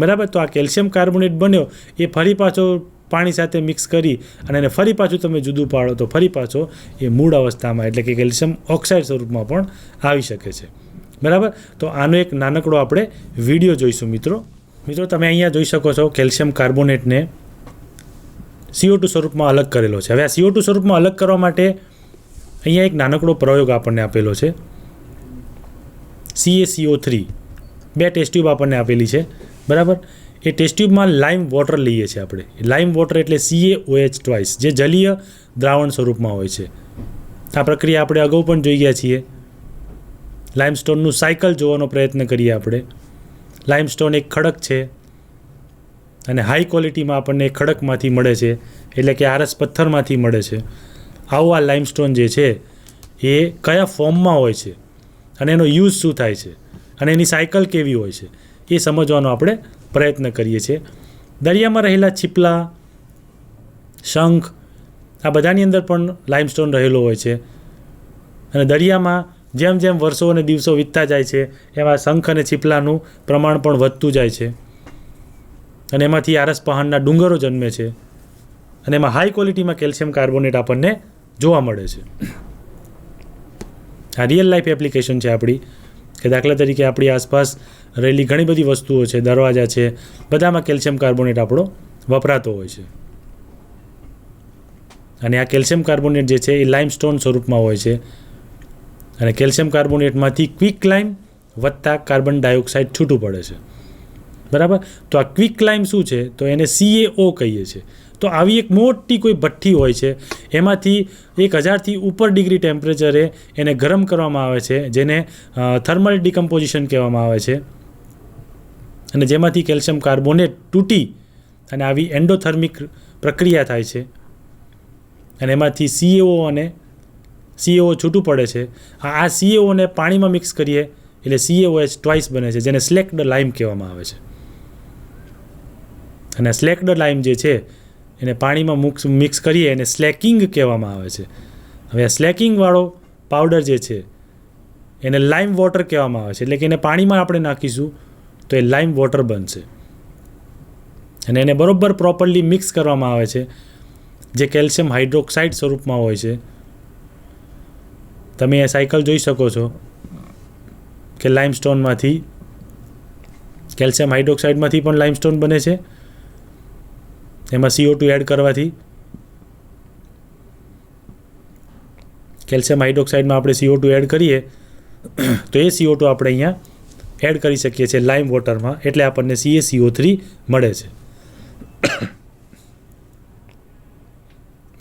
બરાબર. તો આ કેલ્શિયમ કાર્બોનેટ બન્યો એ ફરી પાછો પાણી સાથે મિક્સ કરી અને એને ફરી પાછું તમે જુદું પાડો તો ફરી પાછો એ મૂળ અવસ્થામાં એટલે કે કેલ્શિયમ ઓક્સાઇડ સ્વરૂપમાં પણ આવી શકે છે, બરાબર. તો આનો એક નાનકડો આપણે વિડીયો જોઈશું મિત્રો. તમે અહીંયા જોઈ શકો છો કેલ્શિયમ કાર્બોનેટને CO2 સ્વરૂપમાં અલગ કરેલો છે. હવે આ CO2 સ્વરૂપમાં અલગ કરવા માટે અહીંયા એક નાનકડો પ્રયોગ આપણને આપેલો છે. CaCO3 2 ટેસ્ટ ટ્યુબ આપણને આપેલી છે, બરાબર. એ ટેસ્ટ ટ્યુબમાં લાઇમ વોટર લઈએ છીએ આપણે. લાઇમ વોટર એટલે CaOH ટ્વાઇસ, જે જલીય દ્રાવણ સ્વરૂપમાં હોય છે. આ પ્રક્રિયા આપણે અગાઉ પણ જોઈ ગયા છીએ. લાઇમસ્ટોનનું સાયકલ જોવાનો પ્રયત્ન કરીએ આપણે. લાઇમસ્ટોન એક ખડક છે અને હાઈ ક્વોલિટીમાં આપણને ખડકમાંથી મળે છે, એટલે કે આરસ પથ્થરમાંથી મળે છે. આવું આ લાઇમસ્ટોન જે છે એ કયા ફોર્મમાં હોય છે અને એનો યુઝ શું થાય છે અને એની સાયકલ કેવી હોય છે એ સમજવાનો આપણે પ્રયત્ન કરીએ છીએ. દરિયામાં રહેલા છીપલા, શંખ, આ બધાની અંદર પણ લાઇમસ્ટોન રહેલો હોય છે અને દરિયામાં જેમ જેમ વર્ષો અને દિવસો વીતતા જાય છે એમાં શંખ અને છીપલાનું પ્રમાણ પણ વધતું જાય છે અને એમાંથી આરસ પહાણના ડુંગરો જન્મે છે અને એમાં હાઈ ક્વોલિટીમાં કેલ્શિયમ કાર્બોનેટ આપણને જોવા મળે છે. આ રિયલ લાઈફ એપ્લિકેશન છે આપણી, કે દાખલા તરીકે આપણી આસપાસ રહેલી ઘણી બધી વસ્તુઓ છે, દરવાજા છે, બધામાં કેલ્શિયમ કાર્બોનેટ આપણો વપરાતો હોય છે. અને આ કેલ્શિયમ કાર્બોનેટ જે છે એ લાઇમસ્ટોન સ્વરૂપમાં હોય છે. અને કેલ્શિયમ કાર્બોનેટમાંથી ક્વિક લાઇમ વત્તા કાર્બન ડાયોક્સાઇડ છૂટું પડે છે. બરાબર. તો આ ક્વિક લાઇમ શું છે? તો એને CaO કહીએ છીએ. તો આવી એક મોટી કોઈ ભઠ્ઠી હોય છે, એમાંથી 1000થી ઉપર ડિગ્રી ટેમ્પરેચરે એને ગરમ કરવામાં આવે છે, જેને થર્મલ ડિકમ્પોઝિશન કહેવામાં આવે છે. અને જેમાંથી કેલ્શિયમ કાર્બોનેટ તૂટી અને આવી એન્ડોથર્મિક પ્રક્રિયા થાય છે, અને એમાંથી CaO છૂટું પડે છે. આ CaOને પાણીમાં મિક્સ કરીએ એટલે CaOH ટ્વાઇસ બને છે, જેને સ્લેક્ડ લાઇમ કહેવામાં આવે છે. અને સ્લેક્ડ લાઇમ જે છે એને પાણીમાં મિક્સ કરીએ એને સ્લેકિંગ કહેવામાં આવે છે. હવે આ સ્લેકિંગવાળો પાવડર જે છે એને લાઇમ વોટર કહેવામાં આવે છે. એટલે કે એને પાણીમાં આપણે નાખીશું તો એ લાઇમ વોટર બનશે. અને એને બરાબર પ્રોપરલી મિક્સ કરવામાં આવે છે, જે કેલ્શિયમ હાઇડ્રોક્સાઇડ સ્વરૂપમાં હોય છે. તમે એ સાયકલ જોઈ શકો છો કે લાઇમસ્ટોનમાંથી કેલ્શિયમ હાઇડ્રોક્સાઇડમાંથી પણ લાઇમસ્ટોન બને છે. એમાં CO2 એડ કરવાથી કેલ્શિયમ હાઇડ્રોક્સાઇડમાં આપણે CO2 એડ કરીએ તો એ CO2 આપણે અહીંયા એડ કરી શકીએ છીએ લાઇમ વોટરમાં, એટલે આપણને CaCO3 મળે છે.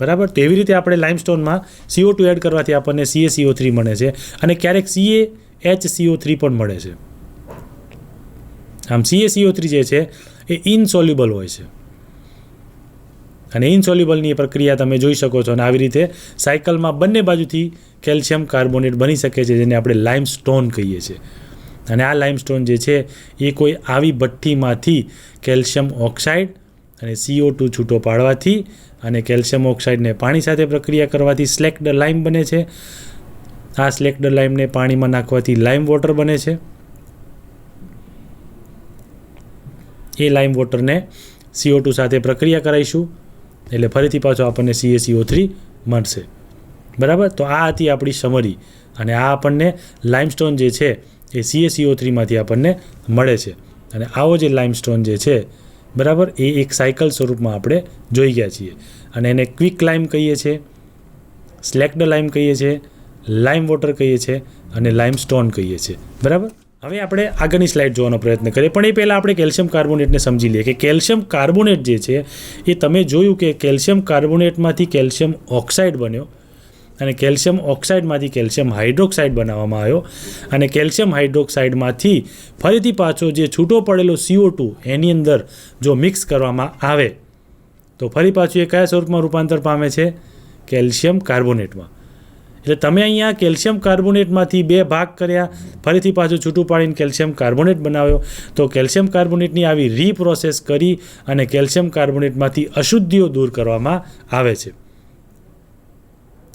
બરાબર. તો એવી રીતે આપણે લાઇમસ્ટોનમાં CO2 એડ કરવાથી આપણને CaCO3 મળે છે, અને ક્યારેક CaHCO3 પણ મળે છે. આમ CaCO3 જે છે એ ઇનસોલ્યુબલ હોય છે, અને ઇનસોલ્યુબલની એ પ્રક્રિયા તમે જોઈ શકો છો. અને આવી રીતે સાયકલમાં બંને બાજુથી કેલ્શિયમ કાર્બોનેટ બની શકે છે, જેને આપણે લાઇમસ્ટોન કહીએ છીએ. અને આ લાઇમસ્ટોન જે છે એ કોઈ આવી ભઠ્ઠીમાંથી કેલ્શિયમ ઓક્સાઇડ અને CO2 છૂટો પાડવાથી અને કેલ્શિયમ ઓક્સાઇડને પાણી સાથે પ્રક્રિયા કરવાથી સ્લેક્ડ લાઇમ બને છે. આ સ્લેક્ડ લાઇમને પાણીમાં નાખવાથી લાઇમ વોટર બને છે. એ લાઇમ વોટરને CO2 સાથે પ્રક્રિયા કરાવીશું એટલે ફરીથી પાછો આપણને CaCO3 મળશે. બરાબર. તો આ હતી આપણી સમરી, અને આ આપણને લાઇમસ્ટોન જે છે એ CaCO3માંથી આપણને મળે છે. અને આવો જે લાઇમસ્ટોન જે છે, બરાબર, એ એક સાયકલ સ્વરૂપમાં આપણે જોઈ ગયા છીએ. અને એને ક્વિક લાઇમ કહીએ છીએ, સ્લેક્ડ લાઇમ કહીએ છીએ, લાઇમ વોટર કહીએ છીએ, અને લાઇમસ્ટોન કહીએ છીએ. બરાબર. હવે આપણે આગળની સ્લાઇડ જોવાનો પ્રયત્ન કરીએ, પણ એ પહેલાં આપણે કેલ્શિયમ કાર્બોનેટને સમજી લઈએ કે કેલ્શિયમ કાર્બોનેટ જે છે એ તમે જોયું કે કેલ્શિયમ કાર્બોનેટમાંથી કેલ્શિયમ ઓક્સાઇડ બન્યો, અને કેલ્શિયમ ઓક્સાઇડમાંથી કેલ્શિયમ હાઇડ્રોક્સાઇડ બનાવવામાં આવ્યો, અને કેલ્શિયમ હાઇડ્રોક્સાઇડમાંથી ફરીથી પાછો જે છૂટો પડેલો CO2 એની અંદર જો મિક્સ કરવામાં આવે તો ફરી પાછું એ કયા સ્વરૂપમાં રૂપાંતર પામે છે? કેલ્શિયમ કાર્બોનેટમાં. એટલે તમે અહીંયા કેલ્શિયમ કાર્બોનેટમાંથી 2 ભાગ કર્યા, ફરીથી પાછું છૂટું પાડીને કેલ્શિયમ કાર્બોનેટ બનાવ્યો. તો કેલ્શિયમ કાર્બોનેટની આવી રીપ્રોસેસ કરી અને કેલ્શિયમ કાર્બોનેટમાંથી અશુદ્ધિઓ દૂર કરવામાં આવે છે.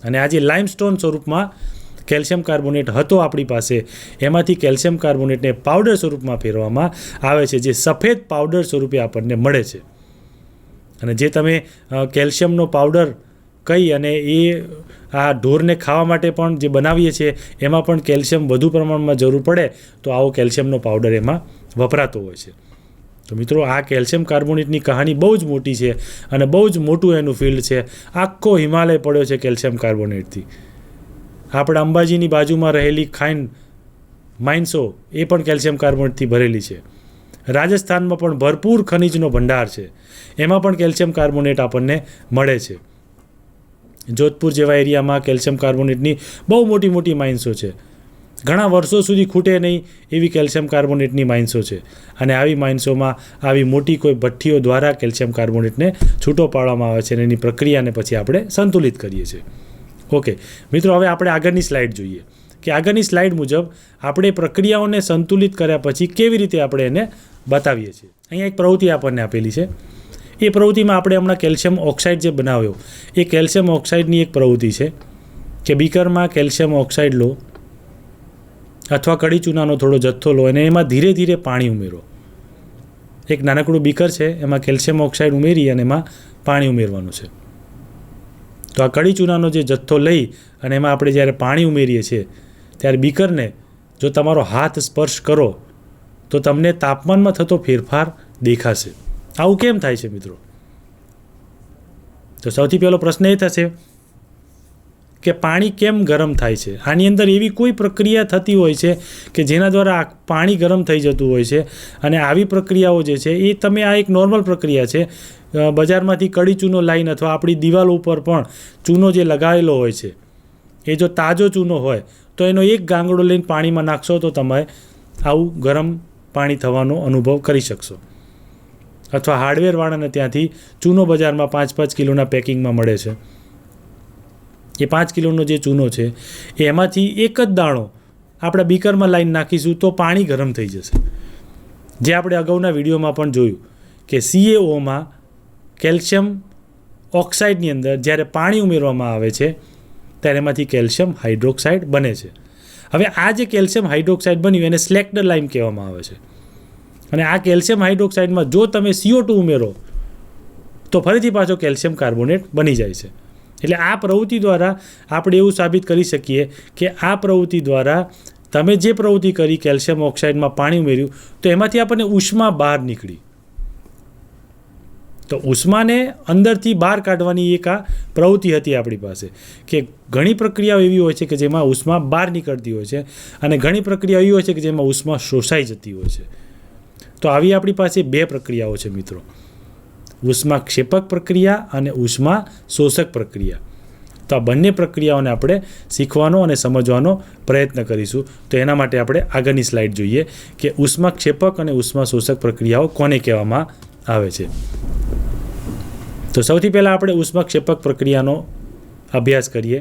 અને આ જે લાઇમસ્ટોન સ્વરૂપમાં કેલ્શિયમ કાર્બોનેટ હતો આપણી પાસે, એમાંથી કેલ્શિયમ કાર્બોનેટને પાવડર સ્વરૂપમાં ફેરવવામાં આવે છે, જે સફેદ પાવડર સ્વરૂપે આપણને મળે છે. અને જે તમે કેલ્શિયમનો પાવડર કહી અને એ આ ઢોરને ખાવા માટે પણ જે બનાવીએ છીએ એમાં પણ કેલ્શિયમ વધુ પ્રમાણમાં જરૂર પડે તો આવો કેલ્શિયમનો પાવડર એમાં વપરાતો હોય છે. તો મિત્રો, આ કેલ્શિયમ કાર્બોનેટની કહાની બહુ જ મોટી છે અને બહુ જ મોટું એનું ફિલ્ડ છે. આખો હિમાલય પડ્યો છે કેલ્શિયમ કાર્બોનેટથી. આપણા અંબાજીની બાજુમાં રહેલી ખાઈન માઇન્સો એ પણ કેલ્શિયમ કાર્બોનેટથી ભરેલી છે. રાજસ્થાનમાં પણ ભરપૂર ખનિજનો ભંડાર છે, એમાં પણ કેલ્શિયમ કાર્બોનેટ આપણને મળે છે. જોધપુર જેવા એરિયામાં કેલ્શિયમ કાર્બોનેટની બહુ મોટી મોટી માઇન્સો છે. ઘણા વર્ષો સુધી ખૂટે નહીં એવી કેલ્શિયમ કાર્બોનેટની માઇન્સો છે. અને આવી માઇન્સોમાં આવી મોટી કોઈ ભઠ્ઠીઓ દ્વારા કેલ્શિયમ કાર્બોનેટને છૂટો પાડવામાં આવે છે, અને એની પ્રક્રિયાને પછી આપણે સંતુલિત કરીએ છીએ. ઓકે મિત્રો, હવે આપણે આગળની સ્લાઇડ જોઈએ કે આગળની સ્લાઇડ મુજબ આપણે પ્રક્રિયાઓને સંતુલિત કર્યા પછી કેવી રીતે આપણે એને બતાવીએ છીએ. અહીંયા એક પ્રવૃત્તિ આપણને આપેલી છે. એ પ્રવૃત્તિમાં આપણે હમણાં કેલ્શિયમ ઓક્સાઇડ જે બનાવ્યો એ કેલ્શિયમ ઓક્સાઇડની એક પ્રવૃત્તિ છે કે બીકરમાં કેલ્શિયમ ઓક્સાઇડ લો અથવા કડી ચૂનાનો થોડો જથ્થો લો અને એમાં ધીરે ધીરે પાણી ઉમેરો. એક નાનકડું બીકર છે, એમાં કેલ્શિયમ ઓક્સાઇડ ઉમેરી અને એમાં પાણી ઉમેરવાનું છે. તો આ કડી ચૂનાનો જે જથ્થો લઈ અને એમાં આપણે જ્યારે પાણી ઉમેરીએ છીએ ત્યારે બીકરને જો તમારો હાથ સ્પર્શ કરો તો તમને તાપમાનમાં થતો ફેરફાર દેખાશે. આવું કેમ થાય છે મિત્રો? તો સૌથી પહેલો પ્રશ્ન એ થશે કે પાણી કેમ ગરમ થાય છે. આની અંદર એવી કોઈ પ્રક્રિયા થતી હોય છે કે જેના દ્વારા પાણી ગરમ થઈ જતું હોય છે, અને આવી પ્રક્રિયાઓ જે છે એ તમે આ એક નોર્મલ પ્રક્રિયા છે. બજારમાંથી કડી ચૂનો લાવીને અથવા આપણી દિવાલો ઉપર પણ ચૂનો જે લગાવેલો હોય છે એ જો તાજો ચૂનો હોય તો એનો એક ગાંગડો લઈને પાણીમાં નાખશો તો તમે આવું ગરમ પાણી થવાનો અનુભવ કરી શકશો. અથવા હાર્ડવેરવાળાને ત્યાંથી ચૂનો બજારમાં 5-5 કિલોના પેકિંગમાં મળે છે. એ 5 કિલોનો જે ચૂનો છે એમાંથી એક જ દાણો આપણા બીકરમાં લાઈન નાખીશું તો પાણી ગરમ થઈ જશે. જે આપણે અગાઉના વિડીયોમાં પણ જોયું કે CaOમાં કેલ્શિયમ ઓક્સાઇડની અંદર જ્યારે પાણી ઉમેરવામાં આવે છે ત્યારે એમાંથી કેલ્શિયમ હાઇડ્રોક્સાઇડ બને છે. હવે આ જે કેલ્શિયમ હાઇડ્રોક્સાઇડ બન્યું એને સ્લેક્ડ લાઇમ કહેવામાં આવે છે. અને આ કેલ્શિયમ હાઇડ્રોક્સાઇડમાં જો તમે CO2 ઉમેરો તો ફરીથી પાછો કેલ્શિયમ કાર્બોનેટ બની જાય છે. એટલે આ પ્રવૃત્તિ દ્વારા આપણે એવું સાબિત કરી શકીએ કે આ પ્રવૃત્તિ દ્વારા તમે જે પ્રવૃત્તિ કરી, કેલ્શિયમ ઓક્સાઇડમાં પાણી ઉમેર્યું તો એમાંથી આપણને ઉષ્મા બહાર નીકળી. તો ઉષ્માને અંદરથી બહાર કાઢવાની એક આ પ્રવૃત્તિ હતી આપણી પાસે. કે ઘણી પ્રક્રિયાઓ એવી હોય છે કે જેમાં ઉષ્મા બહાર નીકળતી હોય છે, અને ઘણી પ્રક્રિયા એવી હોય છે કે જેમાં ઉષ્મા શોષાઈ જતી હોય છે. તો આવી આપણી પાસે બે પ્રક્રિયાઓ છે મિત્રો, ઉષ્માક્ષેપક પ્રક્રિયા અને ઉષ્મા શોષક પ્રક્રિયા. તો આ બંને પ્રક્રિયાઓને આપણે શીખવાનો અને સમજવાનો પ્રયત્ન કરીશું. તો એના માટે આપણે આગળની સ્લાઇડ જોઈએ કે ઉષ્માક્ષેપક અને ઉષ્મા શોષક પ્રક્રિયાઓ કોને કહેવામાં આવે છે. તો સૌથી પહેલાં આપણે ઉષ્માક્ષેપક પ્રક્રિયાનો અભ્યાસ કરીએ.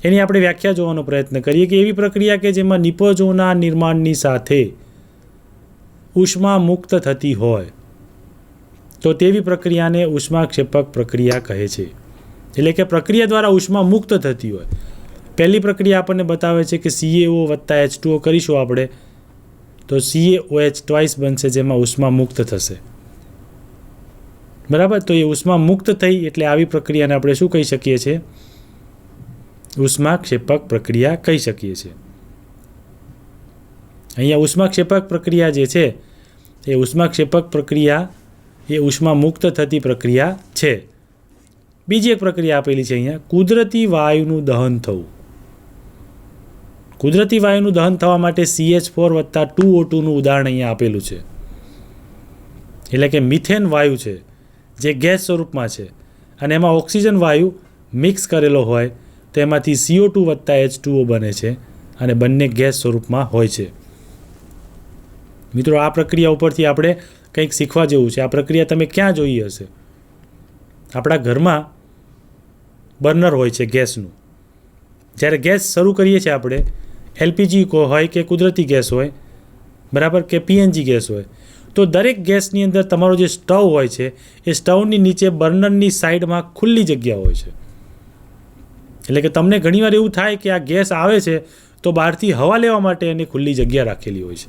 એની આપણે વ્યાખ્યા જોવાનો પ્રયત્ન કરીએ કે એવી પ્રક્રિયા કે જેમાં નિપજોના નિર્માણની સાથે ઉષ્મા મુક્ત થતી હોય તો તેવી પ્રક્રિયાને ઉષ્માક્ષેપક પ્રક્રિયા કહે છે. એટલે કે પ્રક્રિયા દ્વારા ઉષ્મા મુક્ત થતી હોય. પહેલી પ્રક્રિયા આપણને બતાવે છે કે CaO વત્તા H2O કરીશું આપણે તો CaOH ટ્વાઇસ બનશે, જેમાં ઉષ્મા મુક્ત થશે. બરાબર. તો એ ઉષ્મા મુક્ત થઈ એટલે આવી પ્રક્રિયાને આપણે શું કહી શકીએ છીએ? ઉષ્માક્ષેપક પ્રક્રિયા કહી શકીએ છીએ. અહીંયા ઉષ્માક્ષેપક પ્રક્રિયા જે છે એ ઉષ્માક્ષેપક પ્રક્રિયા એ ઉષ્મા મુક્ત થતી પ્રક્રિયા છે. બીજી એક પ્રક્રિયા આપેલી છે અહીંયા, કુદરતી વાયુનું દહન થવું. કુદરતી વાયુનું દહન થવા માટે CH4 વત્તા 2O2નું ઉદાહરણ અહીંયા આપેલું છે. એટલે કે મિથેન વાયુ છે જે ગેસ સ્વરૂપમાં છે અને એમાં ઓક્સિજન વાયુ મિક્સ કરેલો હોય તો એમાંથી CO2 વત્તા H2O બને છે અને બંને ગેસ સ્વરૂપમાં હોય છે. મિત્રો, આ પ્રક્રિયા ઉપરથી આપણે કંઈક શીખવા જેવું છે. આ પ્રક્રિયા તમે ક્યાં જોઈ હશે? આપણા ઘરમાં બર્નર હોય છે ગેસનું. જ્યારે ગેસ શરૂ કરીએ છીએ આપણે, LPG હોય કે કુદરતી ગેસ હોય, બરાબર, કે PNG ગેસ હોય, તો દરેક ગેસની અંદર તમારો જે સ્ટવ હોય છે એ સ્ટવની નીચે બર્નરની સાઈડમાં ખુલ્લી જગ્યા હોય છે. એટલે કે તમને ઘણીવાર એવું થાય કે આ ગેસ આવે છે તો બહારથી હવા લેવા માટે એની ખુલ્લી જગ્યા રાખેલી હોય છે.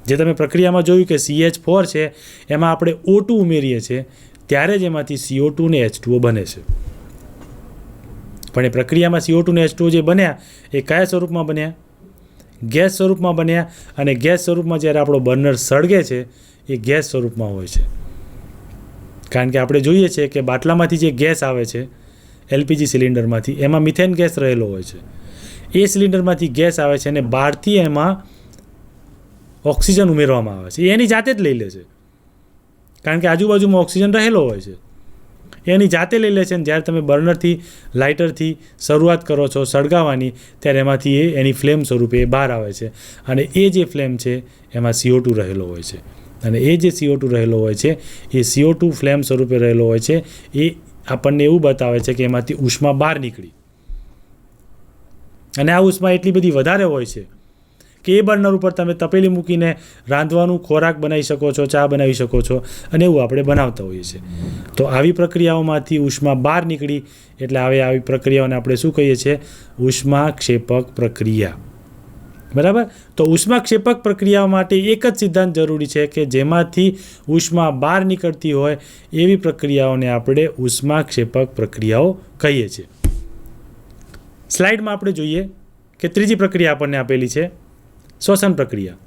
જે તમે પ્રક્રિયામાં જોયું કે CH4 છે એમાં આપણે O2 ઉમેરીએ છીએ ત્યારે જ એમાંથી CO2 ને H2O બને છે. પણ એ પ્રક્રિયામાં CO2 ને H2O જે બન્યા એ કયા સ્વરૂપમાં બન્યા? ગેસ સ્વરૂપમાં બન્યા. અને ગેસ સ્વરૂપમાં જ્યારે આપણો બર્નર સળગે છે એ ગેસ સ્વરૂપમાં હોય છે. કારણ કે આપણે જોઈએ છીએ કે બાટલામાંથી જે ગેસ આવે છે LPG સિલિન્ડરમાંથી, એમાં મિથેન ગેસ રહેલો હોય છે. એ સિલિન્ડરમાંથી ગેસ આવે છે અને બહારથી એમાં ઓક્સિજન ઉમેરવામાં આવે છે. એ એની જાતે જ લઈ લે છે, કારણ કે આજુબાજુમાં ઓક્સિજન રહેલો હોય છે. એની જાતે લઈ લે છે. અને જ્યારે તમે બર્નરથી, લાઇટરથી શરૂઆત કરો છો સળગાવવાની ત્યારે એમાંથી એની ફ્લેમ સ્વરૂપે એ બહાર આવે છે. અને એ જે ફ્લેમ છે એમાં CO2 રહેલો હોય છે. અને એ જે CO2 રહેલો હોય છે એ CO2 ફ્લેમ સ્વરૂપે રહેલો હોય છે. એ આપણને એવું બતાવે છે કે એમાંથી ઉષ્મા બહાર નીકળી. અને આ ઉષ્મા એટલી બધી વધારે હોય છે કે એ બર્નર ઉપર તમે તપેલી મૂકીને રાંધવાનું ખોરાક બનાવી શકો છો, ચા બનાવી શકો છો, અને એવું આપણે બનાવતા હોઈએ છીએ. તો આવી પ્રક્રિયાઓમાંથી ઉષ્મા બહાર નીકળી એટલે આવી પ્રક્રિયાઓને આપણે શું કહીએ છીએ? ઉષ્માક્ષેપક પ્રક્રિયા. બરાબર. તો ઉષ્માક્ષેપક પ્રક્રિયાઓ માટે એક જ સિદ્ધાંત જરૂરી છે કે જેમાંથી ઉષ્મા બહાર નીકળતી હોય એવી પ્રક્રિયાઓને આપણે ઉષ્માક્ષેપક પ્રક્રિયાઓ કહીએ છીએ. સ્લાઇડમાં આપણે જોઈએ કે ત્રીજી પ્રક્રિયા આપણને આપેલી છે શ્વસન પ્રક્રિયા.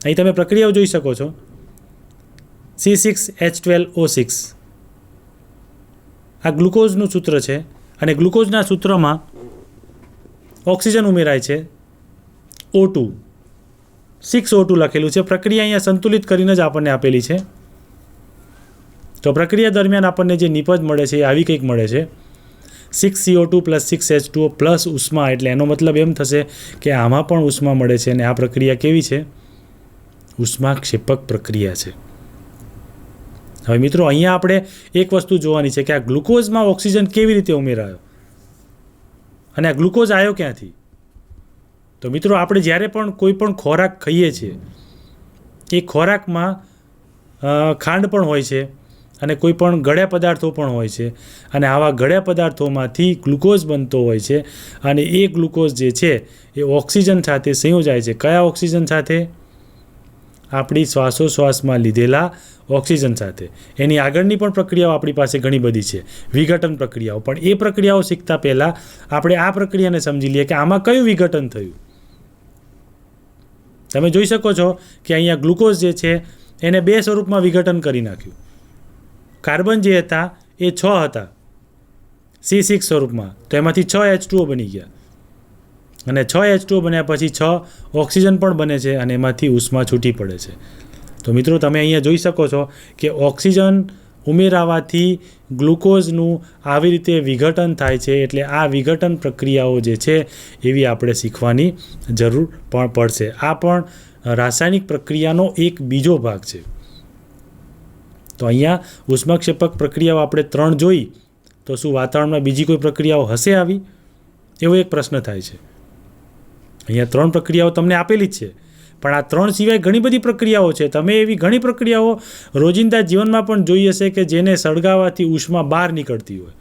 અહીં તમે પ્રક્રિયાઓ જોઈ શકો છો. C6H12O6 આ ગ્લુકોઝનું સૂત્ર છે અને ગ્લુકોઝના સૂત્રમાં ઓક્સિજન ઉમેરાય છે O2 6O2 લખેલું છે. પ્રક્રિયા અહીંયા સંતુલિત કરીને જ આપણને આપેલી છે. તો પ્રક્રિયા દરમિયાન આપણને જે નિપજ મળે છે એ આવી કંઈક મળે છે 6CO2 + 6H2O પ્લસ ઉષ્મા. એટલે એનો મતલબ એમ થશે કે આમાં પણ ઉષ્મા મળે છે અને આ પ્રક્રિયા કેવી છે? ઉષ્માક્ષેપક પ્રક્રિયા છે. હવે મિત્રો અહીંયા આપણે એક વસ્તુ જોવાની છે કે આ ગ્લુકોઝમાં ઓક્સિજન કેવી રીતે ઉમેરાયો અને આ ગ્લુકોઝ આવ્યો ક્યાંથી? તો મિત્રો આપણે જ્યારે પણ કોઈ પણ ખોરાક ખાઈએ છીએ એ ખોરાકમાં ખાંડ પણ હોય છે અને કોઈ પણ ગળ્યા પદાર્થો પણ હોય છે અને આવા ગળ્યા પદાર્થોમાંથી ગ્લુકોઝ બનતો હોય છે અને એ ગ્લુકોઝ જે છે એ ઓક્સિજન સાથે સંયોજાય છે. કયા ઓક્સિજન સાથે? આપણી શ્વાસોશ્વાસમાં લીધેલા ઓક્સિજન સાથે. એની આગળની પણ પ્રક્રિયાઓ આપણી પાસે ઘણી બધી છે, વિઘટન પ્રક્રિયાઓ. પણ એ પ્રક્રિયાઓ શીખતા પહેલાં આપણે આ પ્રક્રિયાને સમજી લઈએ કે આમાં કયું વિઘટન થયું. તમે જોઈ શકો છો કે અહીંયા ગ્લુકોઝ જે છે એને 2 સ્વરૂપમાં વિઘટન કરી નાખ્યું. કાર્બન જે હતા એ 6 હતા C6 સ્વરૂપમાં, તો એમાંથી 6 H2O બની ગયા અને 6 H2O બન્યા પછી 6 ઓક્સિજન પણ બને છે અને એમાંથી ઉષ્મા છૂટી પડે છે. તો મિત્રો તમે અહીંયા જોઈ શકો છો કે ઓક્સિજન ઉમેરાવાથી ગ્લુકોઝનું આવી રીતે વિઘટન થાય છે. એટલે આ વિઘટન પ્રક્રિયાઓ જે છે એવી આપણે શીખવાની જરૂર પણ પડશે. આ પણ રાસાયણિક પ્રક્રિયાનો એક બીજો ભાગ છે. તો અહીંયા ઉષ્માક્ષેપક પ્રક્રિયાઓ આપણે 3 જોઈ, તો શું વાતાવરણમાં બીજી કોઈ પ્રક્રિયાઓ હશે આવી? એવો એક પ્રશ્ન થાય છે. અહીંયા 3 પ્રક્રિયાઓ તમને આપેલી જ છે, પણ આ 3 સિવાય ઘણી બધી પ્રક્રિયાઓ છે. તમે એવી ઘણી પ્રક્રિયાઓ રોજિંદા જીવનમાં પણ જોઈ હશે કે જેને સળગાવવાથી ઉષ્મા બહાર નીકળતી હોય.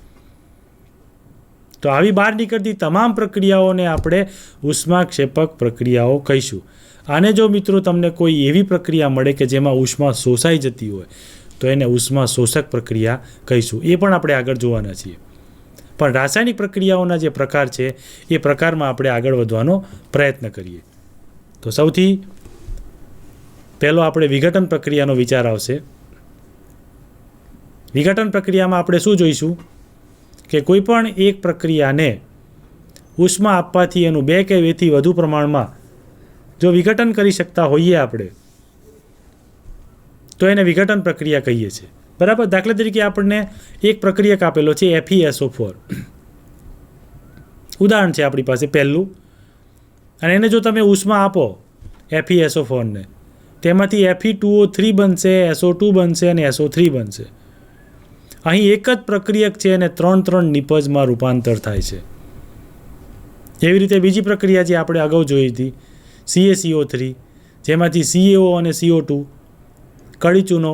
તો આવી બહાર નીકળતી તમામ પ્રક્રિયાઓને આપણે ઉષ્માક્ષેપક પ્રક્રિયાઓ કહીશું. અને જો મિત્રો તમને કોઈ એવી પ્રક્રિયા મળે કે જેમાં ઉષ્મા શોષાઈ જતી હોય તો એને ઉષ્મા શોષક પ્રક્રિયા કહીશું. એ પણ આપણે આગળ જોવાના છીએ. પણ રાસાયણિક પ્રક્રિયાઓના જે પ્રકાર છે એ પ્રકારમાં આપણે આગળ વધવાનો પ્રયત્ન કરીએ. તો સૌથી પહેલો આપણે વિઘટન પ્રક્રિયાનો વિચાર આવશે. વિઘટન પ્રક્રિયામાં આપણે શું જોઈશું કે કોઈ પણ એક પ્રક્રિયાને ઉષ્મા આપવાથી એનું 2 કે 2 થી વધુ પ્રમાણમાં જો વિઘટન કરી શકતા હોઈએ આપણે તો એને વિઘટન પ્રક્રિયા કહીએ છીએ. બરાબર. દાખલા તરીકે આપણને એક પ્રક્રિયક આપેલો છે FeSO4 ઉદાહરણ છે આપણી પાસે પહેલું, અને એને જો તમે ઉષ્મા આપો FeSO4 ને, તેમાંથી Fe2O3 બનશે, SO2 બનશે અને SO3 બનશે. અહીં એક જ પ્રક્રિયક છે અને 3 નિપજમાં રૂપાંતર થાય છે. એવી રીતે બીજી પ્રક્રિયા જે આપણે અગાઉ જોઈ હતી CaCO3, જેમાંથી CaO અને CO2 કડી ચૂનો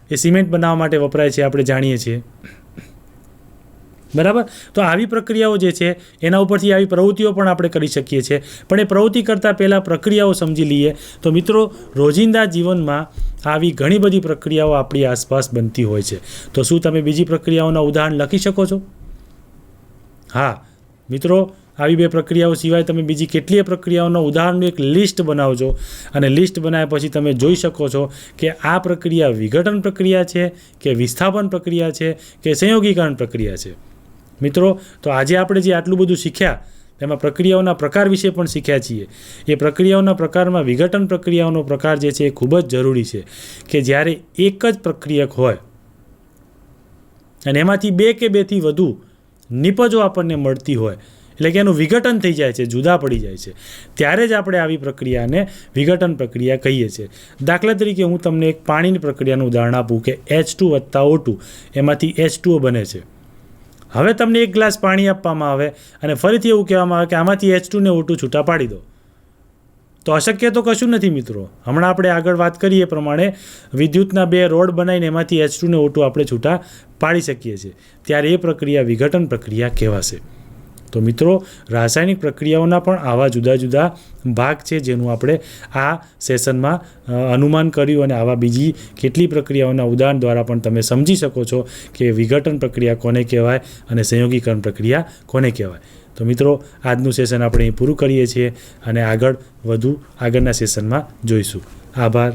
એ સિમેન્ટ બનાવવા માટે વપરાય છે, આપણે જાણીએ છીએ. બરાબર. તો આવી પ્રક્રિયાઓ જે છે એના ઉપરથી આવી પ્રવૃત્તિઓ પણ આપણે કરી શકીએ છીએ. પણ એ પ્રવૃત્તિ કરતાં પહેલાં પ્રક્રિયાઓ સમજી લઈએ. તો મિત્રો રોજિંદા જીવનમાં આવી ઘણી બધી પ્રક્રિયાઓ આપણી આસપાસ બનતી હોય છે. તો શું તમે બીજી પ્રક્રિયાઓના ઉદાહરણ લખી શકો છો? હા મિત્રો, આવી 2 પ્રક્રિયાઓ સિવાય તમે બીજી કેટલીય પ્રક્રિયાઓના ઉદાહરણનું એક લિસ્ટ બનાવજો અને લિસ્ટ બનાવ્યા પછી તમે જોઈ શકો છો કે આ પ્રક્રિયા વિઘટન પ્રક્રિયા છે કે વિસ્થાપન પ્રક્રિયા છે કે સંયોગીકરણ પ્રક્રિયા છે. મિત્રો, તો આજે આપણે જે આટલું બધું શીખ્યા તેમાં પ્રક્રિયાઓના પ્રકાર વિશે પણ શીખ્યા છીએ. એ પ્રક્રિયાઓના પ્રકારમાં વિઘટન પ્રક્રિયાઓનો પ્રકાર જે છે એ ખૂબ જ જરૂરી છે કે જ્યારે એક જ પ્રક્રિયક હોય અને એમાંથી 2 કે 2 થી વધુ નિપજો આપણને મળતી હોય, એટલે કે એનું વિઘટન થઈ જાય છે, જુદા પડી જાય છે, ત્યારે જ આપણે આવી પ્રક્રિયાને વિઘટન પ્રક્રિયા કહીએ છીએ. દાખલા તરીકે હું તમને એક પાણીની પ્રક્રિયાનું ઉદાહરણ આપું કે H2 + O2 એમાંથી H2O બને છે. હવે તમને 1 ગ્લાસ પાણી આપવામાં આવે અને ફરીથી એવું કહેવામાં આવે કે આમાંથી H2 ને O2 છૂટા પાડી દો, તો અશક્ય તો કશું નથી મિત્રો. હમણાં આપણે આગળ વાત કરીએ એ પ્રમાણે વિદ્યુતના 2 રોડ બનાવીને એમાંથી H2 ને O2 આપણે છૂટા પાડી શકીએ છીએ. ત્યારે એ પ્રક્રિયા વિઘટન પ્રક્રિયા કહેવાશે. તો મિત્રો, રાસાયણિક પ્રક્રિયાઓના પણ આવા જુદા જુદા ભાગ છે જેનું આપણે આ સેશનમાં અનુમાન કર્યું, અને આવા બીજી કેટલી પ્રક્રિયાઓના ઉદાહરણ દ્વારા પણ તમે સમજી શકો છો કે વિઘટન પ્રક્રિયા કોને કહેવાય અને સંયોગીકરણ પ્રક્રિયા કોને કહેવાય. તો મિત્રો, આજનું સેશન આપણે અહીં પૂરું કરીએ છીએ અને આગળના સેશનમાં જોઈશું. આભાર.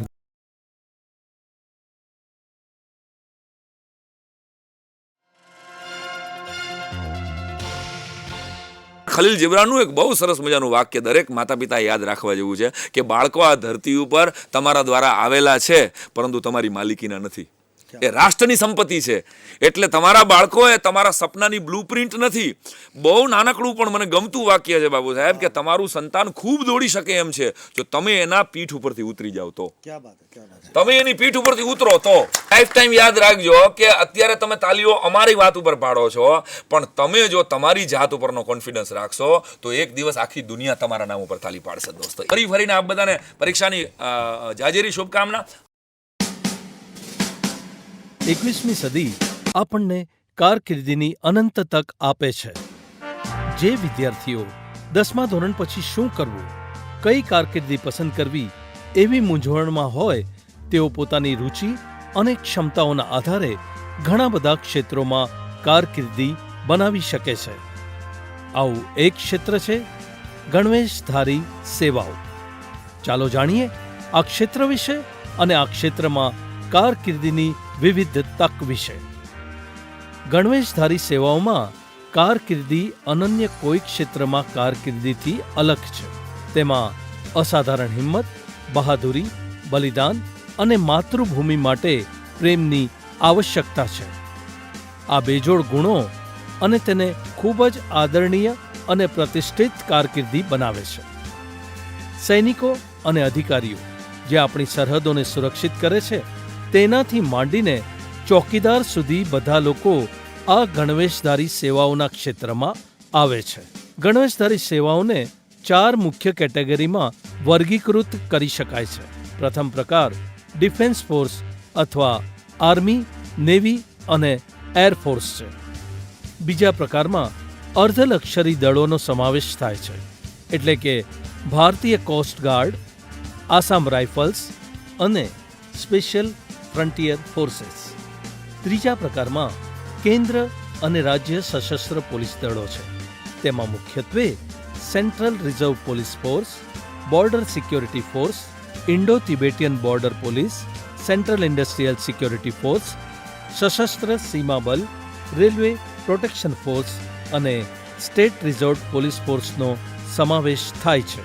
ખલીલ જીબ્રાનનું એક બહુ સરસ મજાનું વાક્ય દરેક માતા પિતા યાદ રાખવા જેવું છે કે બાળકો આ ધરતી ઉપર તમારા દ્વારા આવેલા છે, પરંતુ તમારી માલિકીના નથી. એ રાષ્ટ્રની સંપત્તિ છે. એટલે તમારા બાળકો એ તમારા સપનાની બ્લુપ્રિન્ટ નથી. બહુ નાનકડું પણ મને ગમતું વાક્ય છે બાબુ સાહેબ, કે તમારું સંતાન ખૂબ દોડી શકે એમ છે જો તમે એના પીઠ ઉપરથી ઉતરી જાવ તો. તમે એની પીઠ ઉપરથી ઉતરો તો લાઈફ ટાઈમ યાદ રાખજો કે અત્યારે તમે તાલીઓ અમારી વાત ઉપર પાડો છો, પણ તમે જો તમારી જાત ઉપરનો કોન્ફિડન્સ રાખશો તો એક દિવસ આખી દુનિયા તમારા નામ ઉપર તાલી પાડશે. દોસ્તો, ફરીને આપ બધાને પરીક્ષાની જાજેરી શુભકામના. 21મી સદી આપણને કારકિર્દીની અનંત તક આપે છે. જે વિદ્યાર્થીઓ 10મા ધોરણ પછી શું કરવું, કઈ કારકિર્દી પસંદ કરવી એવી મૂંઝવણમાં હોય, તેઓ પોતાની રુચિ અને ક્ષમતાઓના આધારે ઘણા બધા ક્ષેત્રોમાં કારકિર્દી બનાવી શકે છે. આવું એક ક્ષેત્ર છે ગણવેશધારી સેવાઓ. ચાલો જાણીએ આ ક્ષેત્ર વિશે અને આ ક્ષેત્રમાં કારકિર્દીની વિવિધ તક વિશે. ગણવેશધારી સેવાઓમાં કારકિર્દી અનન્ય કોઈ ક્ષેત્રમાં કારકિર્દીથી અલગ છે. તેમાં અસાધારણ હિંમત, બહાદુરી, બલિદાન અને માતૃભૂમિ માટે પ્રેમની આવશ્યકતા છે. આ બેજોડ ગુણો અને તેને ખૂબ જ આદરણીય અને પ્રતિષ્ઠિત કારકિર્દી બનાવે છે. સૈનિકો અને અધિકારીઓ જે આપણી સરહદોને સુરક્ષિત કરે છે, તેનાથી માંડીને ચોકીદાર સુધી બધા લોકો આ ગણવેશધારી સેવાઓના ક્ષેત્રમાં આવે છે. ગણવેશધારી સેવાઓને 4 મુખ્ય કેટેગરીમાં વર્ગીકૃત કરી શકાય છે. પ્રથમ પ્રકાર ડિફેન્સ ફોર્સ અથવા આર્મી, નેવી અને એરફોર્સ છે. બીજા પ્રકારમાં અર્ધલશ્કરી દળોનો સમાવેશ થાય છે, એટલે કે ભારતીય કોસ્ટગાર્ડ, આસામ રાઇફલ્સ અને સ્પેશિયલ ફ્રન્ટિયર ફોર્सेस. ત્રીજા પ્રકારમાં કેન્દ્ર અને રાજ્ય સશસ્ત્ર પોલીસ દળો છે. તેમાં મુખ્યત્વે central reserve police force, border security force, Indo Tibetan border police, central industrial security force, સશસ્ત્ર સીમા બલ, રેલવે પ્રોટેક્શન ફોર્સ અને સ્ટેટ રિઝર્વ પોલીસ ફોર્સનો સમાવેશ થાય છે.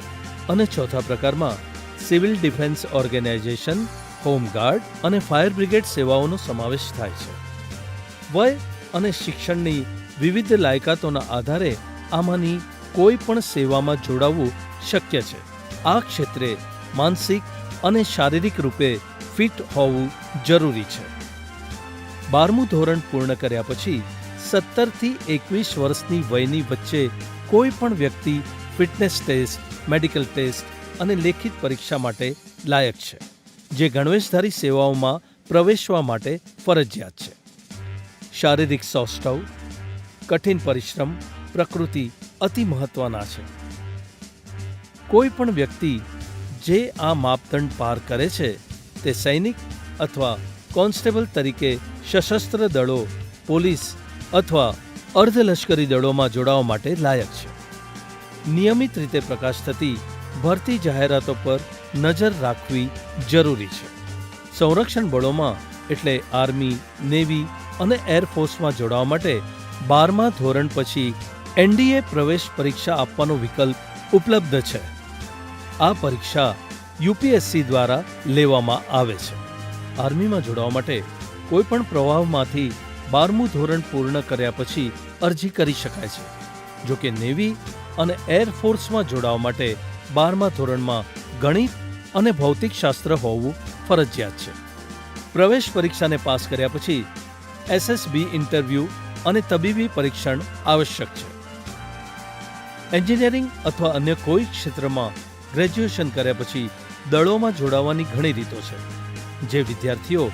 અને ચોથા પ્રકારમાં સિવિલ ડિફેન્સ ઓર્ગેનાઇઝેશન, હોમગાર્ડ અને ફાયર બ્રિગેડ સેવાઓનો સમાવેશ થાય છે. વય અને શિક્ષણની વિવિધ લાયકાતોના આધારે આમાંની કોઈ પણ સેવામાં જોડાવવું શક્ય છે. આ ક્ષેત્રે માનસિક અને શારીરિક રૂપે ફિટ હોવું જરૂરી છે. 12મું ધોરણ પૂર્ણ કર્યા પછી 17 થી 21 વર્ષની વયની વચ્ચે કોઈ પણ વ્યક્તિ ફિટનેસ ટેસ્ટ, મેડિકલ ટેસ્ટ અને લેખિત પરીક્ષા માટે લાયક છે, જે ગણવેશધારી સેવાઓમાં પ્રવેશવા માટે ફરજિયાત છે. શારીરિક સૌષ્ઠવ, કઠિન પરિશ્રમ, પ્રકૃતિ અતિ મહત્વના છે. કોઈ પણ વ્યક્તિ જે આ માપદંડ પાર કરે છે તે સૈનિક અથવા કોન્સ્ટેબલ તરીકે સશસ્ત્ર દળો, પોલીસ અથવા અર્ધલશ્કરી દળોમાં જોડાવા માટે લાયક છે. નિયમિત રીતે પ્રકાશ થતી ભરતી જાહેરાતો પર નજર રાખવી જરૂરી છે. સંરક્ષણ બળોમાં એટલે આર્મી, નેવી અને એરફોર્સમાં જોડાવા માટે 12મા ધોરણ પછી એનડીએ પ્રવેશ પરીક્ષા આપવાનો વિકલ્પ ઉપલબ્ધ છે. આ પરીક્ષા યુપીએસસી દ્વારા લેવામાં આવે છે. આર્મીમાં જોડાવા માટે કોઈ પણ પ્રવાહમાંથી 12મું ધોરણ પૂર્ણ કર્યા પછી અરજી કરી શકાય છે. જો કે નેવી અને એરફોર્સમાં જોડાવા માટે 12મા ધોરણમાં ગણિત અને ભૌતિકશાસ્ત્ર હોવું ફરજિયાત છે. પ્રવેશ પરીક્ષાને પાસ કર્યા પછી એસએસબી ઇન્ટરવ્યૂ અને તબીબી પરીક્ષણ આવશ્યક છે. એન્જિનિયરિંગ અથવા અન્ય કોઈ ક્ષેત્રમાં ગ્રેજ્યુએશન કર્યા પછી દળોમાં જોડાવાની ઘણી રીતો છે. જે વિદ્યાર્થીઓ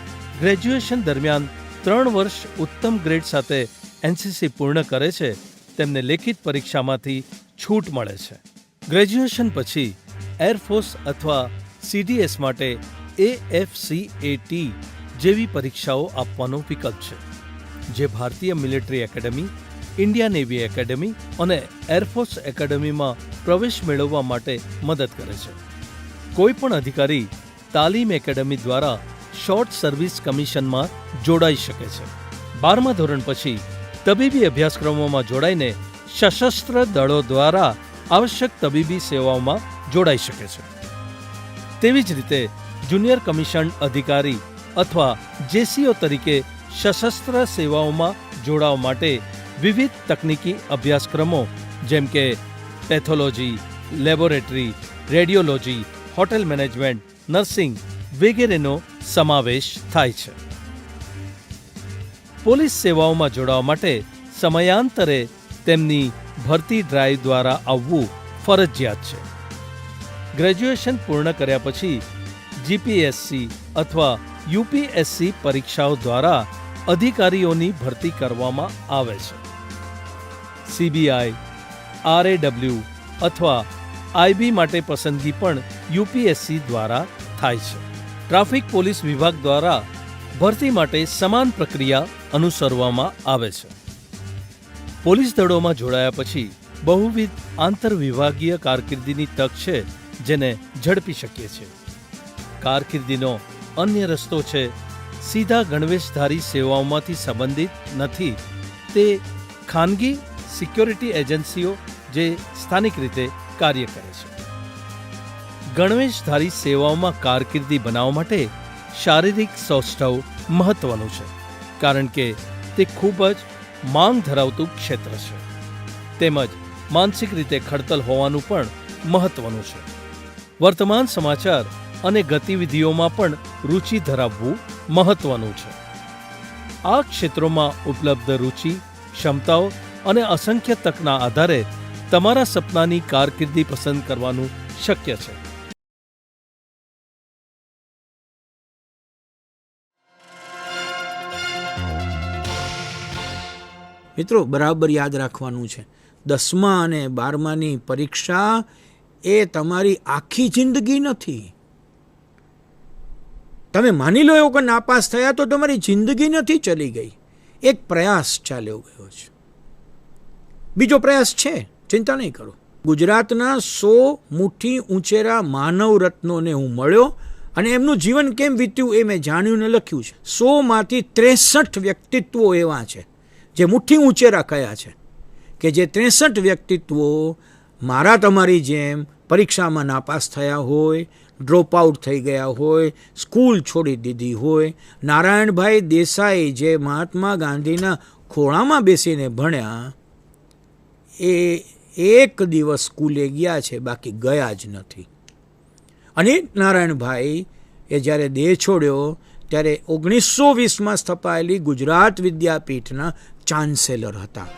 ગ્રેજ્યુએશન દરમિયાન 3 વર્ષ ઉત્તમ ગ્રેડ સાથે એનસીસી પૂર્ણ કરે છે, તેમને લેખિત પરીક્ષામાંથી છૂટ મળે છે. ગ્રેજ્યુએશન પછી એરફોર્સ અથવા CDS માટે AFCAT જેવી પરીક્ષાઓ આપવાનો વિકલ્પ છે, જે ભારતીય military academy, Indian navy academy અને એરફોર્સ એકેડમીમાં પ્રવેશ મેળવવા માટે મદદ કરે છે. કોઈ પણ અધિકારી તાલીમ એકેડમી દ્વારા શોર્ટ સર્વિસ કમિશનમાં જોડાઈ શકે છે. 12મા ધોરણ પછી તબીબી અભ્યાસક્રમોમાં જોડાઈને સશસ્ત્ર દળો દ્વારા આવશ્યક તબીબી સેવાઓમાં જોડાઈ શકે છે. તેવી જ રીતે જુનિયર કમિશન અધિકારી અથવા JCO તરીકે સશસ્ત્ર સેવાઓમાં જોડાવા માટે વિવિધ તકનીકી અભ્યાસક્રમો જેમ કે pathology, laboratory, radiology, hotel management, nursing વગેરેનો સમાવેશ થાય છે. પોલીસ સેવાઓમાં જોડાવા માટે સમયાંતરે તેમની ભરતી ડ્રાઈવ દ્વારા આવવું ફરજિયાત છે. ગ્રેજ્યુએશન પૂર્ણ કર્યા પછી GPSC અથવા UPSC પરીક્ષાઓ દ્વારા અધિકારીઓની ભરતી કરવામાં આવે છે. CBI, RAW અથવા IB માટે પસંદગી પણ UPSC દ્વારા થાય છે. ટ્રાફિક પોલીસ વિભાગ દ્વારા ભરતી માટે સમાન પ્રક્રિયા અનુસરવામાં આવે છે. પોલીસ દળોમાં જોડાયા પછી બહુવિધ આંતરવિભાગીય કારકિર્દીની તક છે, જેને ઝડપી શકીએ છીએ. કારકિર્દીનો અન્ય રસ્તો છે સીધા ગણવેશધારી સેવાઓમાંથી સંબંધિત નથી તે ખાનગી સિક્યોરિટી એજન્સીઓ જે સ્થાનિક રીતે કાર્ય કરે છે. ગણવેશધારી સેવાઓમાં કારકિર્દી બનાવવા માટે શારીરિક સૌષ્ઠવ મહત્વનું છે, કારણ કે તે ખૂબ જ માંગ ધરાવતું ક્ષેત્ર છે. તેમજ માનસિક રીતે ખડતલ હોવાનું પણ મહત્વનું છે. વર્તમાન સમાચાર અને ગતિવિધિઓમાં પણ રુચિ ધરાવવું મહત્વનું છે. આ ક્ષેત્રોમાં ઉપલબ્ધ રુચિ, ક્ષમતાઓ અને અસંખ્ય તકના આધારે તમારા સપનાની કારકિર્દી પસંદ કરવાનું શક્ય છે. મિત્રો, બરાબર યાદ રાખવાનું છે, 10મા અને 12માની પરીક્ષા એ તમારી આખી જિંદગી નથી. તમે માની લો એવું કે નાપાસ થયા તો તમારી જિંદગી નથી ચલી ગઈ, એક પ્રયાસ ચાલ્યો ગયો છે. બીજો પ્રયાસ છે, ચિંતા નહીં કરો. ગુજરાતના 100 મુઠ્ઠી ઊંચેરા માનવ રત્નોને હું મળ્યો અને એમનું જીવન કેમ વીત્યું એ મેં જાણ્યું ને લખ્યું છે. 100માંથી 63 વ્યક્તિત્વો એવા છે જે મુઠ્ઠી ઊંચેરા કયા છે, કે જે 63 વ્યક્તિત્વો મારા તમારી જેમ પરીક્ષામાં નાપાસ થયા હોય, ડ્રોપ આઉટ થઈ ગયા હોય, સ્કૂલ છોડી દીધી હોય. નારાયણભાઈ દેસાઈ જે મહાત્મા ગાંધીના ખોળામાં બેસીને ભણ્યા એ એક દિવસ સ્કૂલે ગયા છે, બાકી ગયા જ નથી. અને નારાયણભાઈ એ જ્યારે દેહ છોડ્યો ત્યારે 1920માં સ્થપાયેલી ગુજરાત વિદ્યાપીઠના ચાન્સેલર હતા.